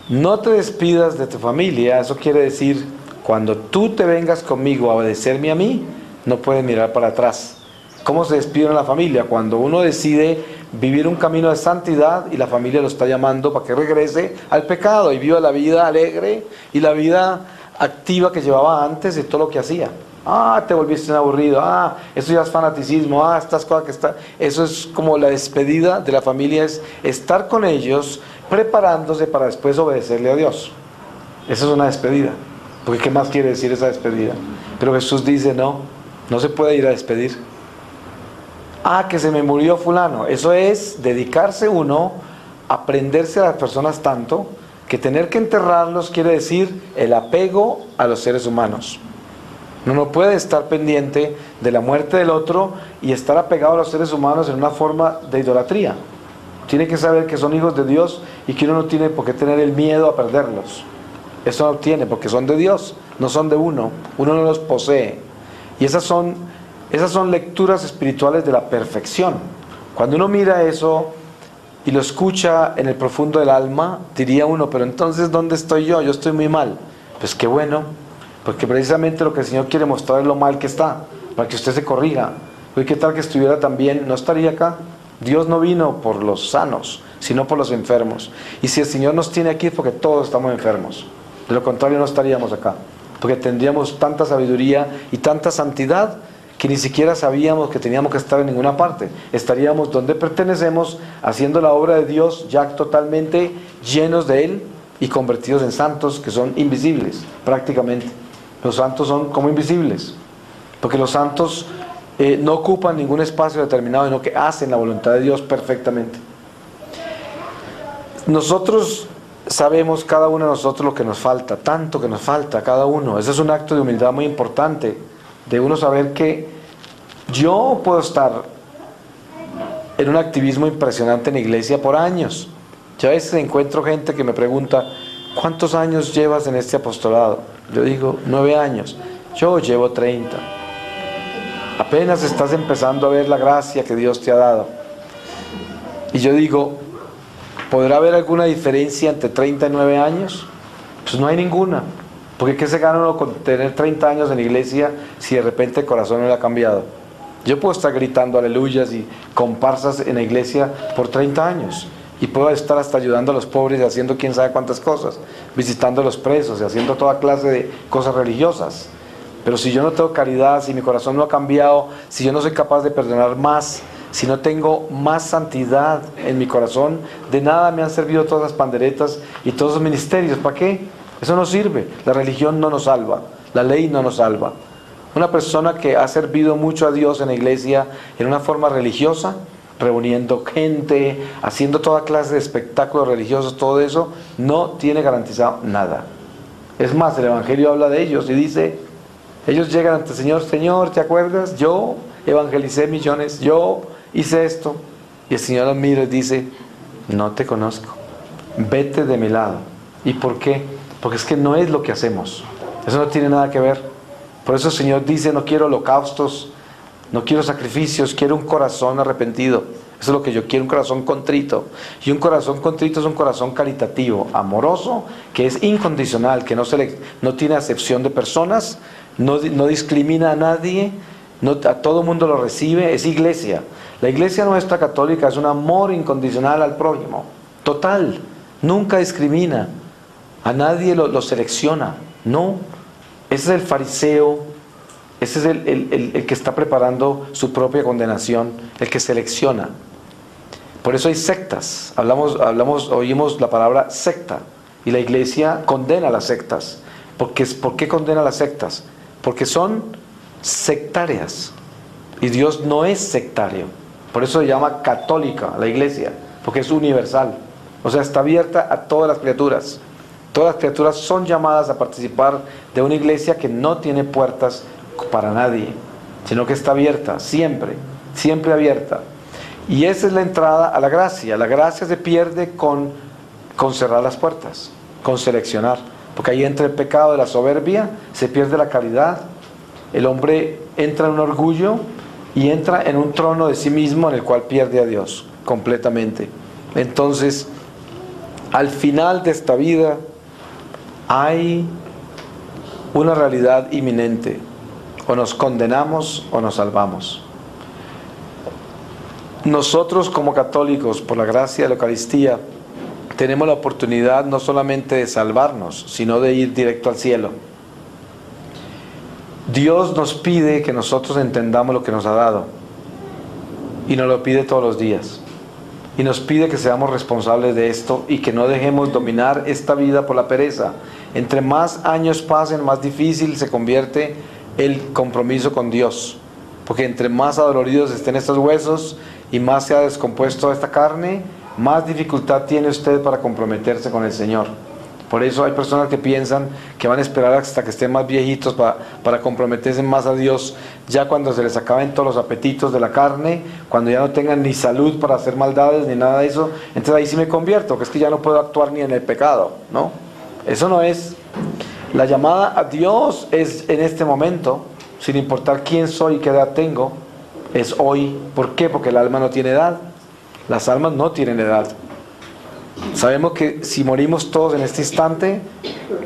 no te despidas de tu familia. Eso quiere decir, cuando tú te vengas conmigo a obedecerme a mí, no puedes mirar para atrás. ¿Cómo se despide la familia? Cuando uno decide vivir un camino de santidad y la familia lo está llamando para que regrese al pecado y viva la vida alegre y la vida activa que llevaba antes de todo lo que hacía. Ah, te volviste un aburrido. Ah, eso ya es fanaticismo. Ah, estas cosas que están... Eso es como la despedida de la familia, es estar con ellos preparándose para después obedecerle a Dios. Esa es una despedida. Porque ¿qué más quiere decir esa despedida? Pero Jesús dice: no se puede ir a despedir. Ah, que se me murió fulano. Eso es dedicarse uno a prenderse a las personas tanto que tener que enterrarlos quiere decir el apego a los seres humanos. Uno no puede estar pendiente de la muerte del otro y estar apegado a los seres humanos en una forma de idolatría. Tiene que saber que son hijos de Dios y que uno no tiene por qué tener el miedo a perderlos. Eso no tiene, porque son de Dios, no son de uno. Uno no los posee. Y esas son lecturas espirituales de la perfección. Cuando uno mira eso y lo escucha en el profundo del alma, diría uno: pero entonces, ¿dónde estoy yo? Yo estoy muy mal. Pues qué bueno, porque precisamente lo que el Señor quiere mostrar es lo mal que está, para que usted se corrija. Oye, ¿qué tal que estuviera también? No estaría acá. Dios no vino por los sanos, sino por los enfermos. Y si el Señor nos tiene aquí es porque todos estamos enfermos. De lo contrario no estaríamos acá, porque tendríamos tanta sabiduría y tanta santidad que ni siquiera sabíamos que teníamos que estar en ninguna parte. Estaríamos donde pertenecemos, haciendo la obra de Dios, ya totalmente llenos de Él y convertidos en santos que son invisibles, prácticamente. Los santos son como invisibles, porque los santos no ocupan ningún espacio determinado, sino que hacen la voluntad de Dios perfectamente. Nosotros sabemos, cada uno de nosotros, lo que nos falta, tanto que nos falta, cada uno. Ese es un acto de humildad muy importante, de uno saber que yo puedo estar en un activismo impresionante en la iglesia por años. Yo a veces encuentro gente que me pregunta: ¿cuántos años llevas en este apostolado? Yo digo: 9 años. Yo llevo 30. Apenas estás empezando a ver la gracia que Dios te ha dado. Y yo digo: ¿podrá haber alguna diferencia entre 30 y 9 años? Pues no hay ninguna. Porque ¿qué se gana uno con tener 30 años en la iglesia si de repente el corazón no le ha cambiado? Yo puedo estar gritando aleluyas y comparsas en la iglesia por 30 años. Y puedo estar hasta ayudando a los pobres y haciendo quién sabe cuántas cosas, visitando a los presos y haciendo toda clase de cosas religiosas. Pero si yo no tengo caridad, si mi corazón no ha cambiado, si yo no soy capaz de perdonar más, si no tengo más santidad en mi corazón, de nada me han servido todas las panderetas y todos los ministerios. ¿Para qué? Eso no sirve. La religión no nos salva, la ley no nos salva. Una persona que ha servido mucho a Dios en la iglesia en una forma religiosa, reuniendo gente, haciendo toda clase de espectáculos religiosos, todo eso, no tiene garantizado nada. Es más, el Evangelio habla de ellos y dice, ellos llegan ante el Señor, Señor, ¿te acuerdas? Yo evangelicé millones, yo hice esto. Y el Señor los mira y dice, no te conozco, vete de mi lado. ¿Y por qué? Porque es que no es lo que hacemos, eso no tiene nada que ver. Por eso el Señor dice, no quiero holocaustos, no quiero sacrificios, quiero un corazón arrepentido. Eso es lo que yo quiero, un corazón contrito. Y un corazón contrito es un corazón caritativo, amoroso, que es incondicional, que no tiene acepción de personas, no discrimina a nadie, a todo mundo lo recibe, es iglesia. La iglesia nuestra católica es un amor incondicional al prójimo, total, nunca discrimina, a nadie lo selecciona, no. Ese es el fariseo, ese es el que está preparando su propia condenación, el que selecciona. Por eso hay sectas, oímos la palabra secta, y la iglesia condena las sectas. ¿Por qué condena las sectas? Porque son sectarias, y Dios no es sectario. Por eso se llama católica la iglesia, porque es universal, o sea, está abierta a todas las criaturas. Todas las criaturas son llamadas a participar de una iglesia que no tiene puertas para nadie, sino que está abierta, siempre, siempre abierta. Y esa es la entrada a la gracia. La gracia se pierde con cerrar las puertas, con seleccionar, porque ahí entra el pecado de la soberbia, se pierde la caridad, el hombre entra en un orgullo y entra en un trono de sí mismo en el cual pierde a Dios completamente. Entonces, al final de esta vida hay una realidad inminente: o nos condenamos o nos salvamos. Nosotros como católicos, por la gracia de la Eucaristía, tenemos la oportunidad no solamente de salvarnos, sino de ir directo al cielo. Dios nos pide que nosotros entendamos lo que nos ha dado, y nos lo pide todos los días, y nos pide que seamos responsables de esto y que no dejemos dominar esta vida por la pereza. Entre más años pasen, más difícil se convierte el compromiso con Dios, porque entre más adoloridos estén estos huesos y más se ha descompuesto esta carne, más dificultad tiene usted para comprometerse con el Señor. Por eso hay personas que piensan que van a esperar hasta que estén más viejitos para comprometerse más a Dios, ya cuando se les acaben todos los apetitos de la carne, cuando ya no tengan ni salud para hacer maldades ni nada de eso, entonces ahí sí me convierto, que es que ya no puedo actuar ni en el pecado, ¿no? Eso no es. La llamada a Dios es en este momento, sin importar quién soy y qué edad tengo, es hoy. ¿Por qué? Porque el alma no tiene edad. Las almas no tienen edad. Sabemos que si morimos todos en este instante,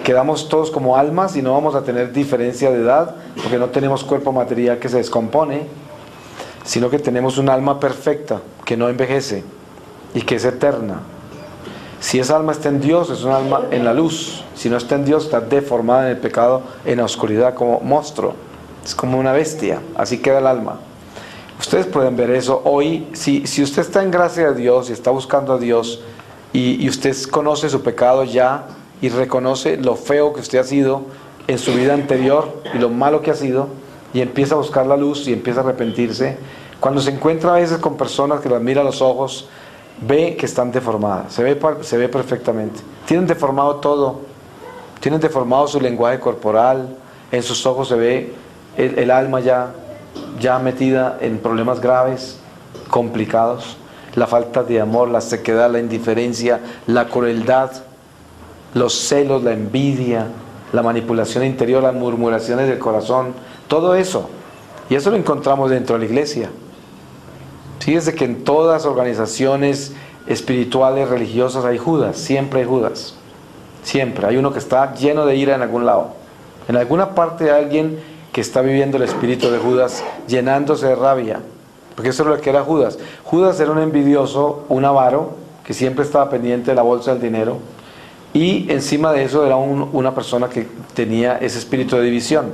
quedamos todos como almas y no vamos a tener diferencia de edad, porque no tenemos cuerpo material que se descompone, sino que tenemos un alma perfecta, que no envejece y que es eterna. Si esa alma está en Dios, es un alma en la luz. Si no está en Dios, está deformada en el pecado, en la oscuridad, como monstruo. Es como una bestia. Así queda el alma. Ustedes pueden ver eso hoy. Si usted está en gracia de Dios y está buscando a Dios, y usted conoce su pecado ya y reconoce lo feo que usted ha sido en su vida anterior y lo malo que ha sido, y empieza a buscar la luz y empieza a arrepentirse, cuando se encuentra a veces con personas que las mira a los ojos, ve que están deformadas, se ve perfectamente. Tienen deformado todo, tienen deformado su lenguaje corporal, en sus ojos se ve el alma ya metida en problemas graves, complicados, la falta de amor, la sequedad, la indiferencia, la crueldad, los celos, la envidia, la manipulación interior, las murmuraciones del corazón, todo eso. Y eso lo encontramos dentro de la iglesia. Fíjese que en todas las organizaciones espirituales, religiosas, hay Judas, siempre hay Judas. Siempre, hay uno que está lleno de ira en algún lado. En alguna parte hay alguien que está viviendo el espíritu de Judas, llenándose de rabia. Porque eso es lo que era Judas. Judas era un envidioso, un avaro, que siempre estaba pendiente de la bolsa del dinero, y encima de eso era una persona que tenía ese espíritu de división.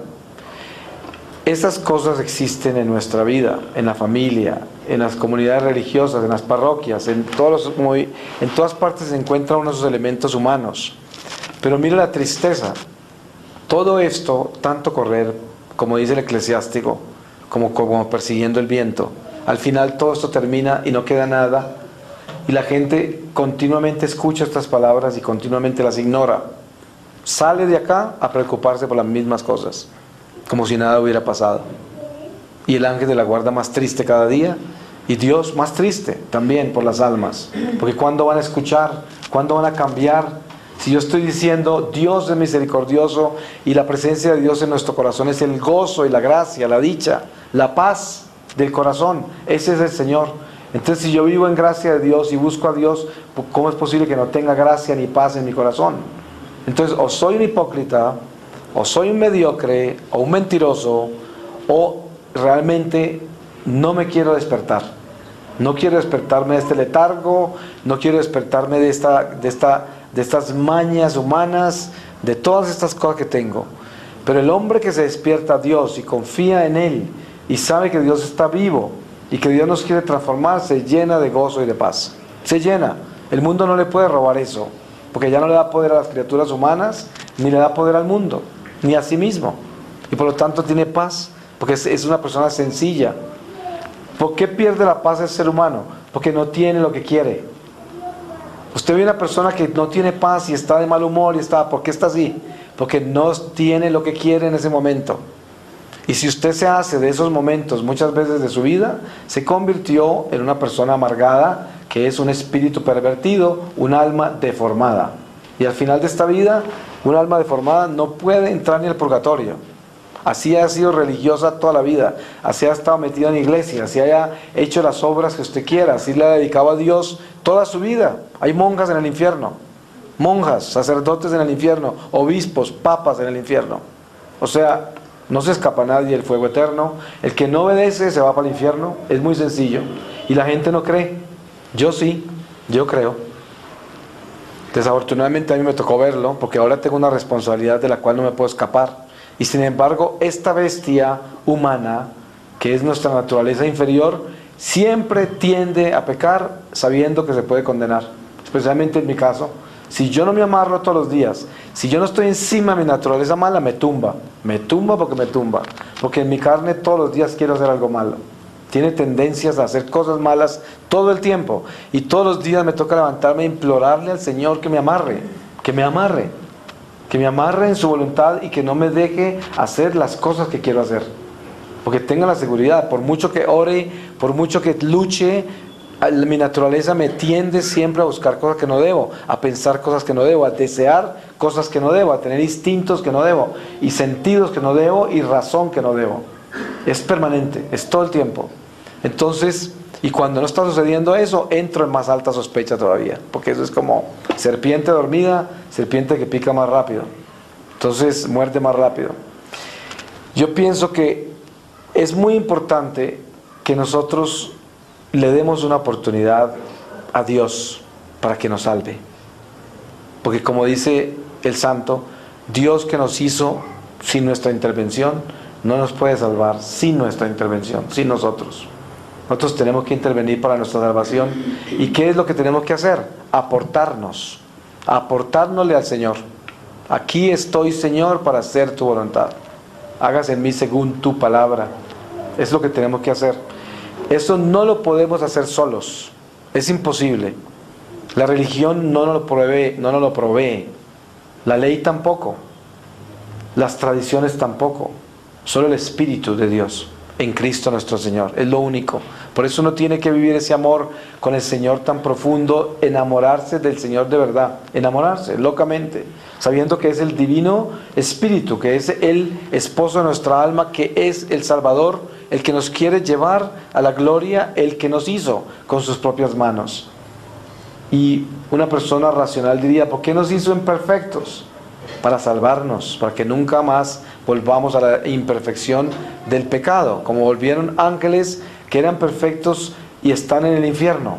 Esas cosas existen en nuestra vida, en la familia, en las comunidades religiosas, en las parroquias, en todas partes se encuentran unos elementos humanos. Pero mira la tristeza. Todo esto, tanto correr, como dice el eclesiástico, como persiguiendo el viento, al final todo esto termina y no queda nada, y la gente continuamente escucha estas palabras y continuamente las ignora. Sale de acá a preocuparse por las mismas cosas, como si nada hubiera pasado. Y el ángel de la guarda más triste cada día, y Dios más triste también por las almas, porque ¿cuándo van a escuchar? ¿Cuándo van a cambiar? Si yo estoy diciendo Dios es misericordioso y la presencia de Dios en nuestro corazón es el gozo y la gracia, la dicha, la paz del corazón, ese es el Señor. Entonces, si yo vivo en gracia de Dios y busco a Dios, ¿cómo es posible que no tenga gracia ni paz en mi corazón? Entonces, o soy un hipócrita, o soy un mediocre, o un mentiroso, o realmente no me quiero despertar. No quiero despertarme de este letargo, no quiero despertarme de estas mañas humanas, de todas estas cosas que tengo. Pero el hombre que se despierta a Dios y confía en Él y sabe que Dios está vivo y que Dios nos quiere transformar, se llena de gozo y de paz. Se llena. El mundo no le puede robar eso, porque ya no le da poder a las criaturas humanas, ni le da poder al mundo, ni a sí mismo. Y por lo tanto tiene paz, porque es una persona sencilla. ¿Por qué pierde la paz el ser humano? Porque no tiene lo que quiere. Usted ve una persona que no tiene paz y está de mal humor y ¿por qué está así? Porque no tiene lo que quiere en ese momento. Y si usted se hace de esos momentos muchas veces de su vida, se convirtió en una persona amargada, que es un espíritu pervertido, un alma deformada. Y al final de esta vida, un alma deformada no puede entrar ni al purgatorio. Así ha sido religiosa toda la vida, así ha estado metida en iglesia, así haya hecho las obras que usted quiera, así le ha dedicado a Dios toda su vida. Hay monjas en el infierno, monjas, sacerdotes en el infierno, obispos, papas en el infierno. O sea, no se escapa nadie del fuego eterno. El que no obedece se va para el infierno, es muy sencillo. Y la gente no cree. Yo sí, yo creo. Desafortunadamente a mí me tocó verlo, porque ahora tengo una responsabilidad de la cual no me puedo escapar. Y sin embargo, esta bestia humana, que es nuestra naturaleza inferior, siempre tiende a pecar sabiendo que se puede condenar. Especialmente en mi caso, si yo no me amarro todos los días, si yo no estoy encima de mi naturaleza mala, me tumba porque me tumba, porque en mi carne todos los días quiero hacer algo malo. Tiene tendencias a hacer cosas malas todo el tiempo, y todos los días me toca levantarme e implorarle al Señor que me amarre, que me amarre en su voluntad y que no me deje hacer las cosas que quiero hacer. Porque tenga la seguridad, por mucho que ore, por mucho que luche, mi naturaleza me tiende siempre a buscar cosas que no debo, a pensar cosas que no debo, a desear cosas que no debo, a tener instintos que no debo, y sentidos que no debo, y razón que no debo. Es permanente, es todo el tiempo. Entonces, y cuando no está sucediendo eso, entro en más alta sospecha todavía, porque eso es como serpiente dormida, serpiente que pica más rápido, entonces muerde más rápido. Yo pienso que es muy importante que nosotros le demos una oportunidad a Dios para que nos salve, porque como dice el santo, Dios que nos hizo sin nuestra intervención no nos puede salvar sin nuestra intervención, sin nosotros. Nosotros tenemos que intervenir para nuestra salvación. ¿Y qué es lo que tenemos que hacer? Aportárnosle al Señor. Aquí estoy, Señor, para hacer tu voluntad. Hágase en mí según tu palabra. Es lo que tenemos que hacer. Eso no lo podemos hacer solos. Es imposible. La religión no nos lo provee. La ley tampoco. Las tradiciones tampoco. Solo el Espíritu de Dios en Cristo nuestro Señor, es lo único. Por eso uno tiene que vivir ese amor con el Señor tan profundo, enamorarse del Señor de verdad, enamorarse locamente, sabiendo que es el divino Espíritu, que es el esposo de nuestra alma, que es el Salvador, el que nos quiere llevar a la gloria, el que nos hizo con sus propias manos. Y una persona racional diría, ¿por qué nos hizo imperfectos? Para salvarnos, para que nunca más volvamos a la imperfección del pecado, como volvieron ángeles que eran perfectos y están en el infierno.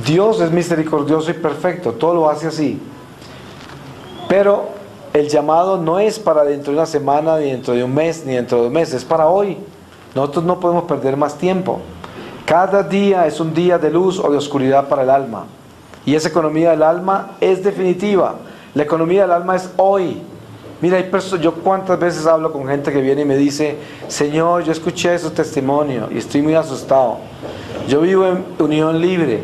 Dios es misericordioso y perfecto, todo lo hace así. Pero el llamado no es para dentro de una semana, ni dentro de un mes, ni dentro de 2 meses, es para hoy. Nosotros no podemos perder más tiempo. Cada día es un día de luz o de oscuridad para el alma. Y esa economía del alma es definitiva. La economía del alma es hoy. Mira, yo cuántas veces hablo con gente que viene y me dice: Señor, yo escuché su testimonio y estoy muy asustado. Yo vivo en unión libre.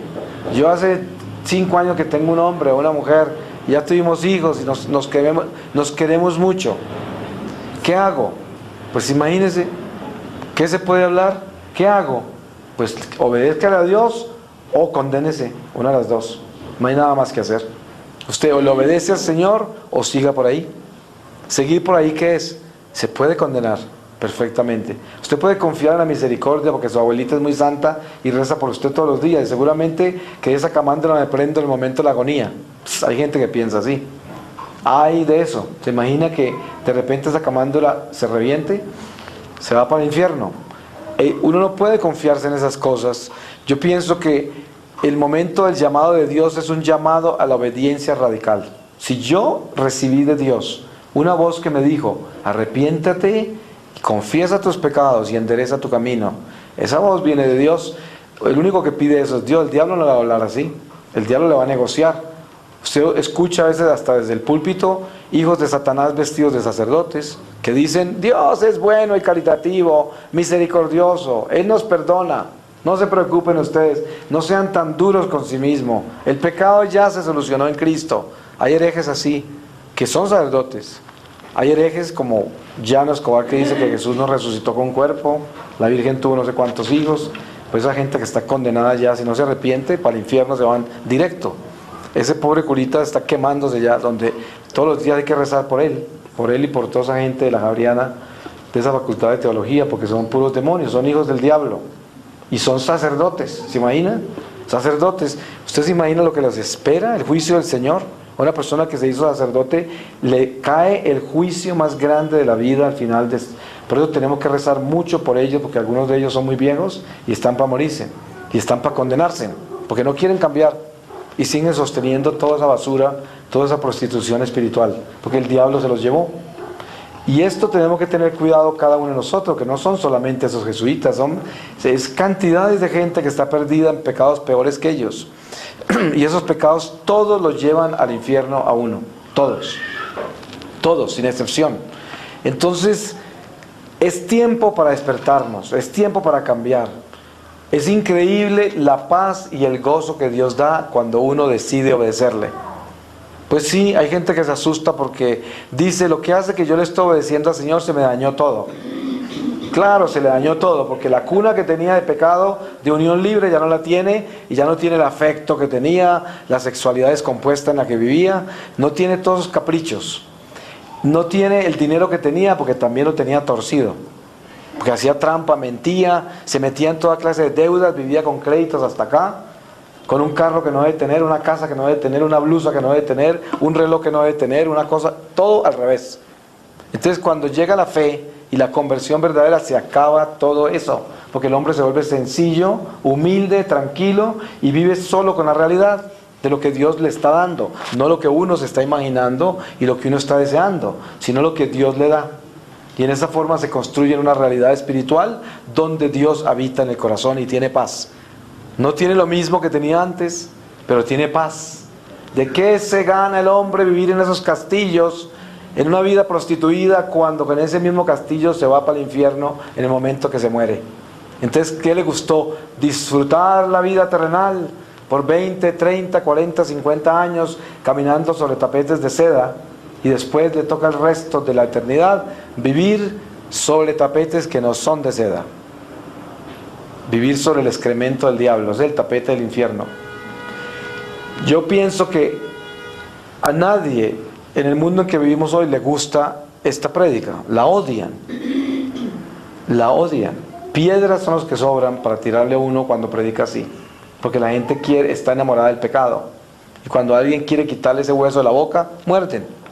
Yo hace 5 años que tengo un hombre o una mujer, ya tuvimos hijos y nos queremos mucho. ¿Qué hago? Pues imagínense, ¿qué se puede hablar? ¿Qué hago? Pues obedezca a Dios o condénese, una de las dos. No hay nada más que hacer. Usted o le obedece al Señor o siga por ahí. Seguir por ahí, ¿qué es? Se puede condenar perfectamente. Usted puede confiar en la misericordia porque su abuelita es muy santa y reza por usted todos los días, y seguramente que esa camándula me prendo en el momento de la agonía. Hay gente que piensa así. Hay de eso. ¿Se imagina que de repente esa camándula se reviente? Se va para el infierno. Uno no puede confiarse en esas cosas. Yo pienso que el momento del llamado de Dios es un llamado a la obediencia radical. Si yo recibí de Dios una voz que me dijo: arrepiéntate, confiesa tus pecados y endereza tu camino, esa voz viene de Dios. El único que pide eso es Dios. El diablo no le va a hablar así. El diablo le va a negociar. Usted escucha a veces hasta desde el púlpito hijos de Satanás vestidos de sacerdotes que dicen: Dios es bueno y caritativo, misericordioso, Él nos perdona, no se preocupen ustedes, no sean tan duros con sí mismos, el pecado ya se solucionó en Cristo. Hay herejes así, que son sacerdotes. Hay herejes como Llano Escobar, que dice que Jesús no resucitó con cuerpo, la Virgen tuvo no sé cuántos hijos. Pues esa gente que está condenada ya, si no se arrepiente, para el infierno se van directo. Ese pobre curita está quemándose ya, donde todos los días hay que rezar por él y por toda esa gente de la Javeriana, de esa facultad de teología, porque son puros demonios, son hijos del diablo. Y son sacerdotes, ¿se imagina? Sacerdotes. ¿Usted se imagina lo que les espera? El juicio del Señor. A una persona que se hizo sacerdote le cae el juicio más grande de la vida al final. Por eso tenemos que rezar mucho por ellos, porque algunos de ellos son muy viejos y están para morirse, y están para condenarse, porque no quieren cambiar. Y siguen sosteniendo toda esa basura, toda esa prostitución espiritual, porque el diablo se los llevó. Y esto tenemos que tener cuidado cada uno de nosotros, que no son solamente esos jesuitas, es cantidades de gente que está perdida en pecados peores que ellos. Y esos pecados todos los llevan al infierno a uno, todos, sin excepción. Entonces, es tiempo para despertarnos, es tiempo para cambiar. Es increíble la paz y el gozo que Dios da cuando uno decide obedecerle. Pues sí, hay gente que se asusta porque dice: lo que hace que yo le estoy obedeciendo al Señor, se me dañó todo. Claro, se le dañó todo, porque la cuna que tenía de pecado, de unión libre, ya no la tiene, y ya no tiene el afecto que tenía, la sexualidad descompuesta en la que vivía, no tiene todos esos caprichos, no tiene el dinero que tenía, porque también lo tenía torcido. Porque hacía trampa, mentía, se metía en toda clase de deudas, vivía con créditos hasta acá, con un carro que no debe tener, una casa que no debe tener, una blusa que no debe tener, un reloj que no debe tener, una cosa, todo al revés. Entonces cuando llega la fe y la conversión verdadera, se acaba todo eso, porque el hombre se vuelve sencillo, humilde, tranquilo, y vive solo con la realidad de lo que Dios le está dando, no lo que uno se está imaginando y lo que uno está deseando, sino lo que Dios le da. Y en esa forma se construye una realidad espiritual donde Dios habita en el corazón y tiene paz. No tiene lo mismo que tenía antes, pero tiene paz. ¿De qué se gana el hombre vivir en esos castillos, en una vida prostituida, cuando con ese mismo castillo se va para el infierno en el momento que se muere? Entonces, ¿qué le gustó? Disfrutar la vida terrenal por 20, 30, 40, 50 años caminando sobre tapetes de seda, y después le toca el resto de la eternidad vivir sobre tapetes que no son de seda, vivir sobre el excremento del diablo, es el tapete del infierno. Yo pienso que a nadie en el mundo en que vivimos hoy le gusta esta prédica, la odian, piedras son los que sobran para tirarle a uno cuando predica así, porque la gente está enamorada del pecado, y cuando alguien quiere quitarle ese hueso de la boca, muerden,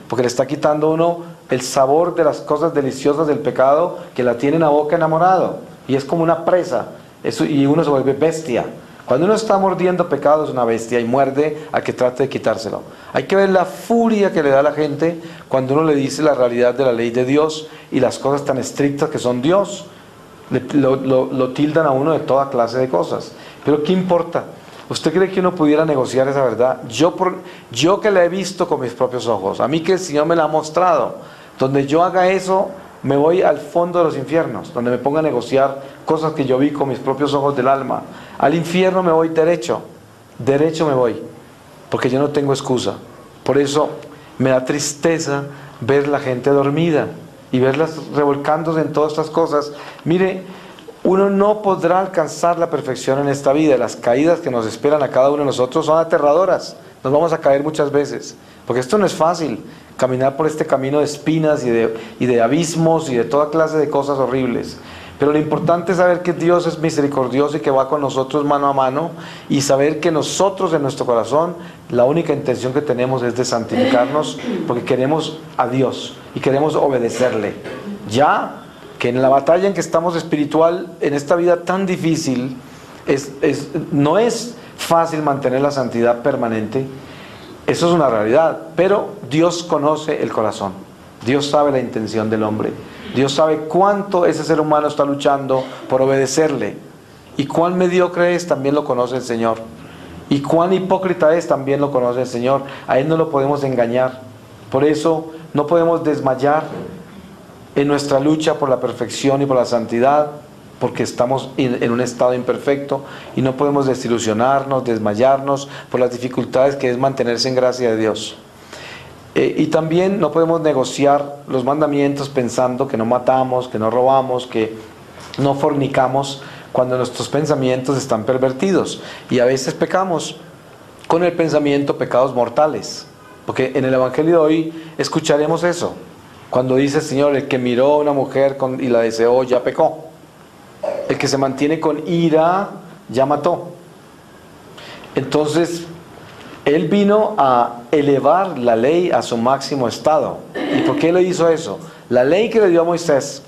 porque le está quitando a uno el sabor de las cosas deliciosas del pecado, que la tiene en la boca enamorado, y es como una presa, y uno se vuelve bestia. Cuando uno está mordiendo pecado es una bestia y muerde a que trate de quitárselo. Hay que ver la furia que le da a la gente cuando uno le dice la realidad de la ley de Dios y las cosas tan estrictas que son Dios. Lo tildan a uno de toda clase de cosas. Pero ¿qué importa? ¿Usted cree que uno pudiera negociar esa verdad? Yo que la he visto con mis propios ojos, a mí que el Señor me la ha mostrado, donde yo haga eso, me voy al fondo de los infiernos, donde me ponga a negociar cosas que yo vi con mis propios ojos del alma. Al infierno me voy derecho me voy, porque yo no tengo excusa. Por eso me da tristeza ver la gente dormida y verlas revolcándose en todas estas cosas. Mire, uno no podrá alcanzar la perfección en esta vida. Las caídas que nos esperan a cada uno de nosotros son aterradoras. Nos vamos a caer muchas veces, porque esto no es fácil, caminar por este camino de espinas y de abismos y de toda clase de cosas horribles. Pero lo importante es saber que Dios es misericordioso y que va con nosotros mano a mano, y saber que nosotros en nuestro corazón la única intención que tenemos es de santificarnos, porque queremos a Dios y queremos obedecerle. Ya que en la batalla en que estamos espiritual, en esta vida tan difícil, no es fácil mantener la santidad permanente. Eso es una realidad, pero Dios conoce el corazón. Dios sabe la intención del hombre. Dios sabe cuánto ese ser humano está luchando por obedecerle. Y cuán mediocre es, también lo conoce el Señor. Y cuán hipócrita es, también lo conoce el Señor. A Él no lo podemos engañar. Por eso no podemos desmayar en nuestra lucha por la perfección y por la santidad, porque estamos en un estado imperfecto, y no podemos desilusionarnos, desmayarnos por las dificultades que es mantenerse en gracia de Dios. Y también no podemos negociar los mandamientos pensando que no matamos, que no robamos, que no fornicamos, cuando nuestros pensamientos están pervertidos. Y a veces pecamos con el pensamiento pecados mortales, porque en el Evangelio de hoy escucharemos eso. Cuando dice el Señor, el que miró a una mujer y la deseó, ya pecó. El que se mantiene con ira, ya mató. Entonces, Él vino a elevar la ley a su máximo estado. ¿Y por qué le hizo eso? La ley que le dio a Moisés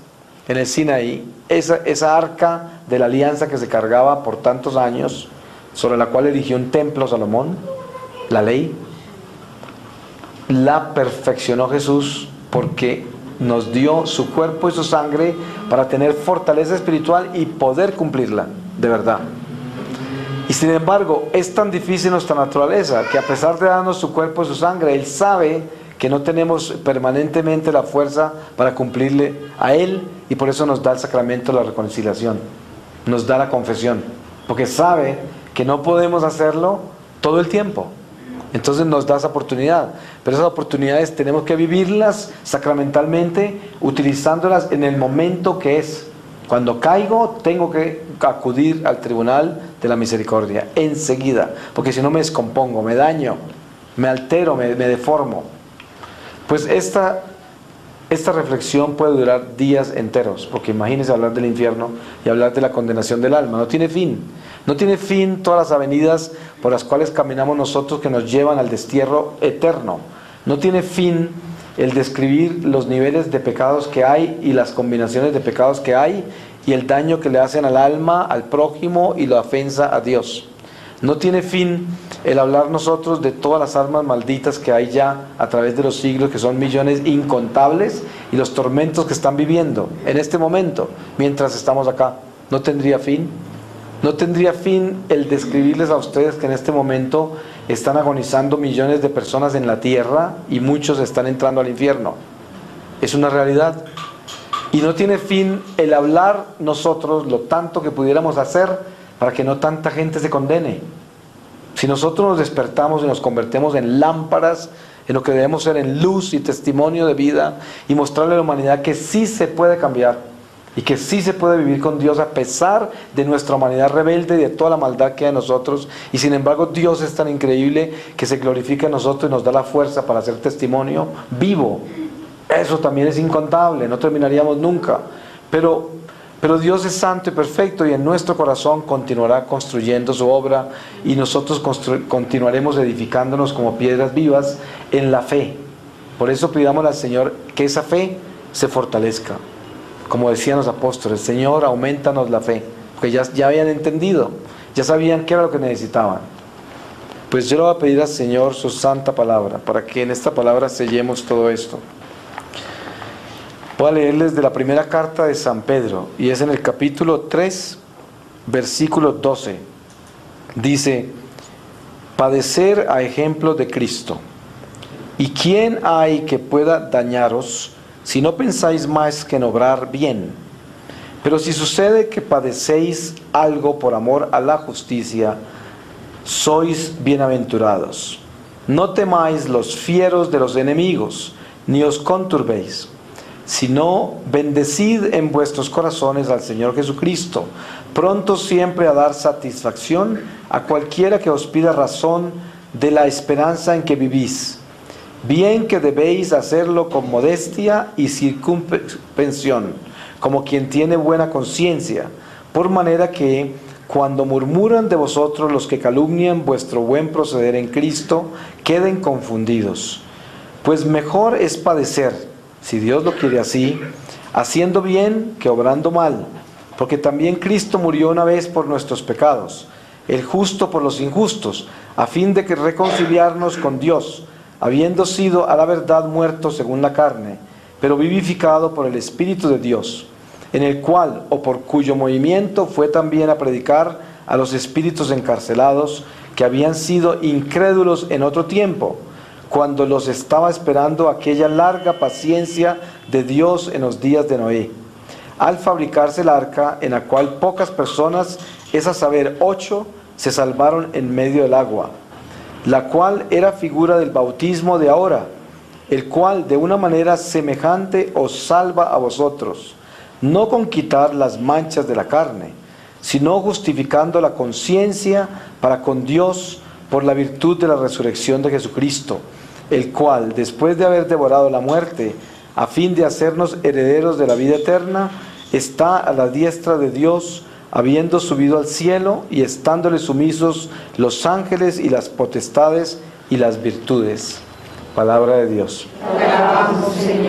en el Sinaí, esa arca de la alianza que se cargaba por tantos años, sobre la cual erigió un templo Salomón, la ley, la perfeccionó Jesús, porque nos dio su cuerpo y su sangre para tener fortaleza espiritual y poder cumplirla de verdad. Y sin embargo, es tan difícil nuestra naturaleza que, a pesar de darnos su cuerpo y su sangre, Él sabe que no tenemos permanentemente la fuerza para cumplirle a Él, y por eso nos da el sacramento de la reconciliación, nos da la confesión, porque sabe que no podemos hacerlo todo el tiempo. Entonces nos da esa oportunidad, pero esas oportunidades tenemos que vivirlas sacramentalmente, utilizándolas en el momento que es. Cuando caigo, tengo que acudir al tribunal de la misericordia enseguida, porque si no me descompongo, me daño, me altero, me deformo. Pues esta reflexión puede durar días enteros, porque imagínense hablar del infierno y hablar de la condenación del alma. No tiene fin. No tiene fin todas las avenidas por las cuales caminamos nosotros, que nos llevan al destierro eterno. No tiene fin el describir los niveles de pecados que hay y las combinaciones de pecados que hay, y el daño que le hacen al alma, al prójimo, y la ofensa a Dios. No tiene fin el hablar nosotros de todas las almas malditas que hay ya a través de los siglos, que son millones incontables, y los tormentos que están viviendo en este momento mientras estamos acá. No tendría fin. No tendría fin el describirles a ustedes que en este momento están agonizando millones de personas en la tierra y muchos están entrando al infierno. Es una realidad. Y no tiene fin el hablar nosotros lo tanto que pudiéramos hacer para que no tanta gente se condene. Si nosotros nos despertamos y nos convertimos en lámparas, en lo que debemos ser, en luz y testimonio de vida, y mostrarle a la humanidad que sí se puede cambiar y que sí se puede vivir con Dios a pesar de nuestra humanidad rebelde y de toda la maldad que hay en nosotros, y sin embargo Dios es tan increíble que se glorifica en nosotros y nos da la fuerza para hacer testimonio vivo. Eso también es incontable, no terminaríamos nunca, pero Dios es santo y perfecto, y en nuestro corazón continuará construyendo su obra, y nosotros continuaremos edificándonos como piedras vivas en la fe. Por eso pidamos al Señor que esa fe se fortalezca. Como decían los apóstoles, Señor, aumentanos la fe, porque ya habían entendido. Ya sabían qué era lo que necesitaban. Pues yo le voy a pedir al Señor su santa palabra, para que en esta palabra sellemos todo esto. Voy a leerles de la primera carta de San Pedro, y es en el capítulo 3, versículo 12. Dice: padecer a ejemplo de Cristo. ¿Y quién hay que pueda dañaros si no pensáis más que en obrar bien? Pero si sucede que padecéis algo por amor a la justicia, sois bienaventurados. No temáis los fieros de los enemigos, ni os conturbéis, sino bendecid en vuestros corazones al Señor Jesucristo, pronto siempre a dar satisfacción a cualquiera que os pida razón de la esperanza en que vivís, bien que debéis hacerlo con modestia y circunspección, como quien tiene buena conciencia, por manera que, cuando murmuran de vosotros los que calumnian vuestro buen proceder en Cristo, queden confundidos. Pues mejor es padecer, si Dios lo quiere así, haciendo bien que obrando mal, porque también Cristo murió una vez por nuestros pecados, el justo por los injustos, a fin de que reconciliarnos con Dios, habiendo sido a la verdad muerto según la carne, pero vivificado por el Espíritu de Dios, en el cual, o por cuyo movimiento, fue también a predicar a los espíritus encarcelados, que habían sido incrédulos en otro tiempo, cuando los estaba esperando aquella larga paciencia de Dios en los días de Noé, al fabricarse el arca, en la cual pocas personas, es a saber 8, se salvaron en medio del agua, la cual era figura del bautismo de ahora, el cual de una manera semejante os salva a vosotros, no con quitar las manchas de la carne, sino justificando la conciencia para con Dios por la virtud de la resurrección de Jesucristo, el cual, después de haber devorado la muerte, a fin de hacernos herederos de la vida eterna, está a la diestra de Dios, habiendo subido al cielo y estándole sumisos los ángeles y las potestades y las virtudes. Palabra de Dios. Te alabamos, Señor.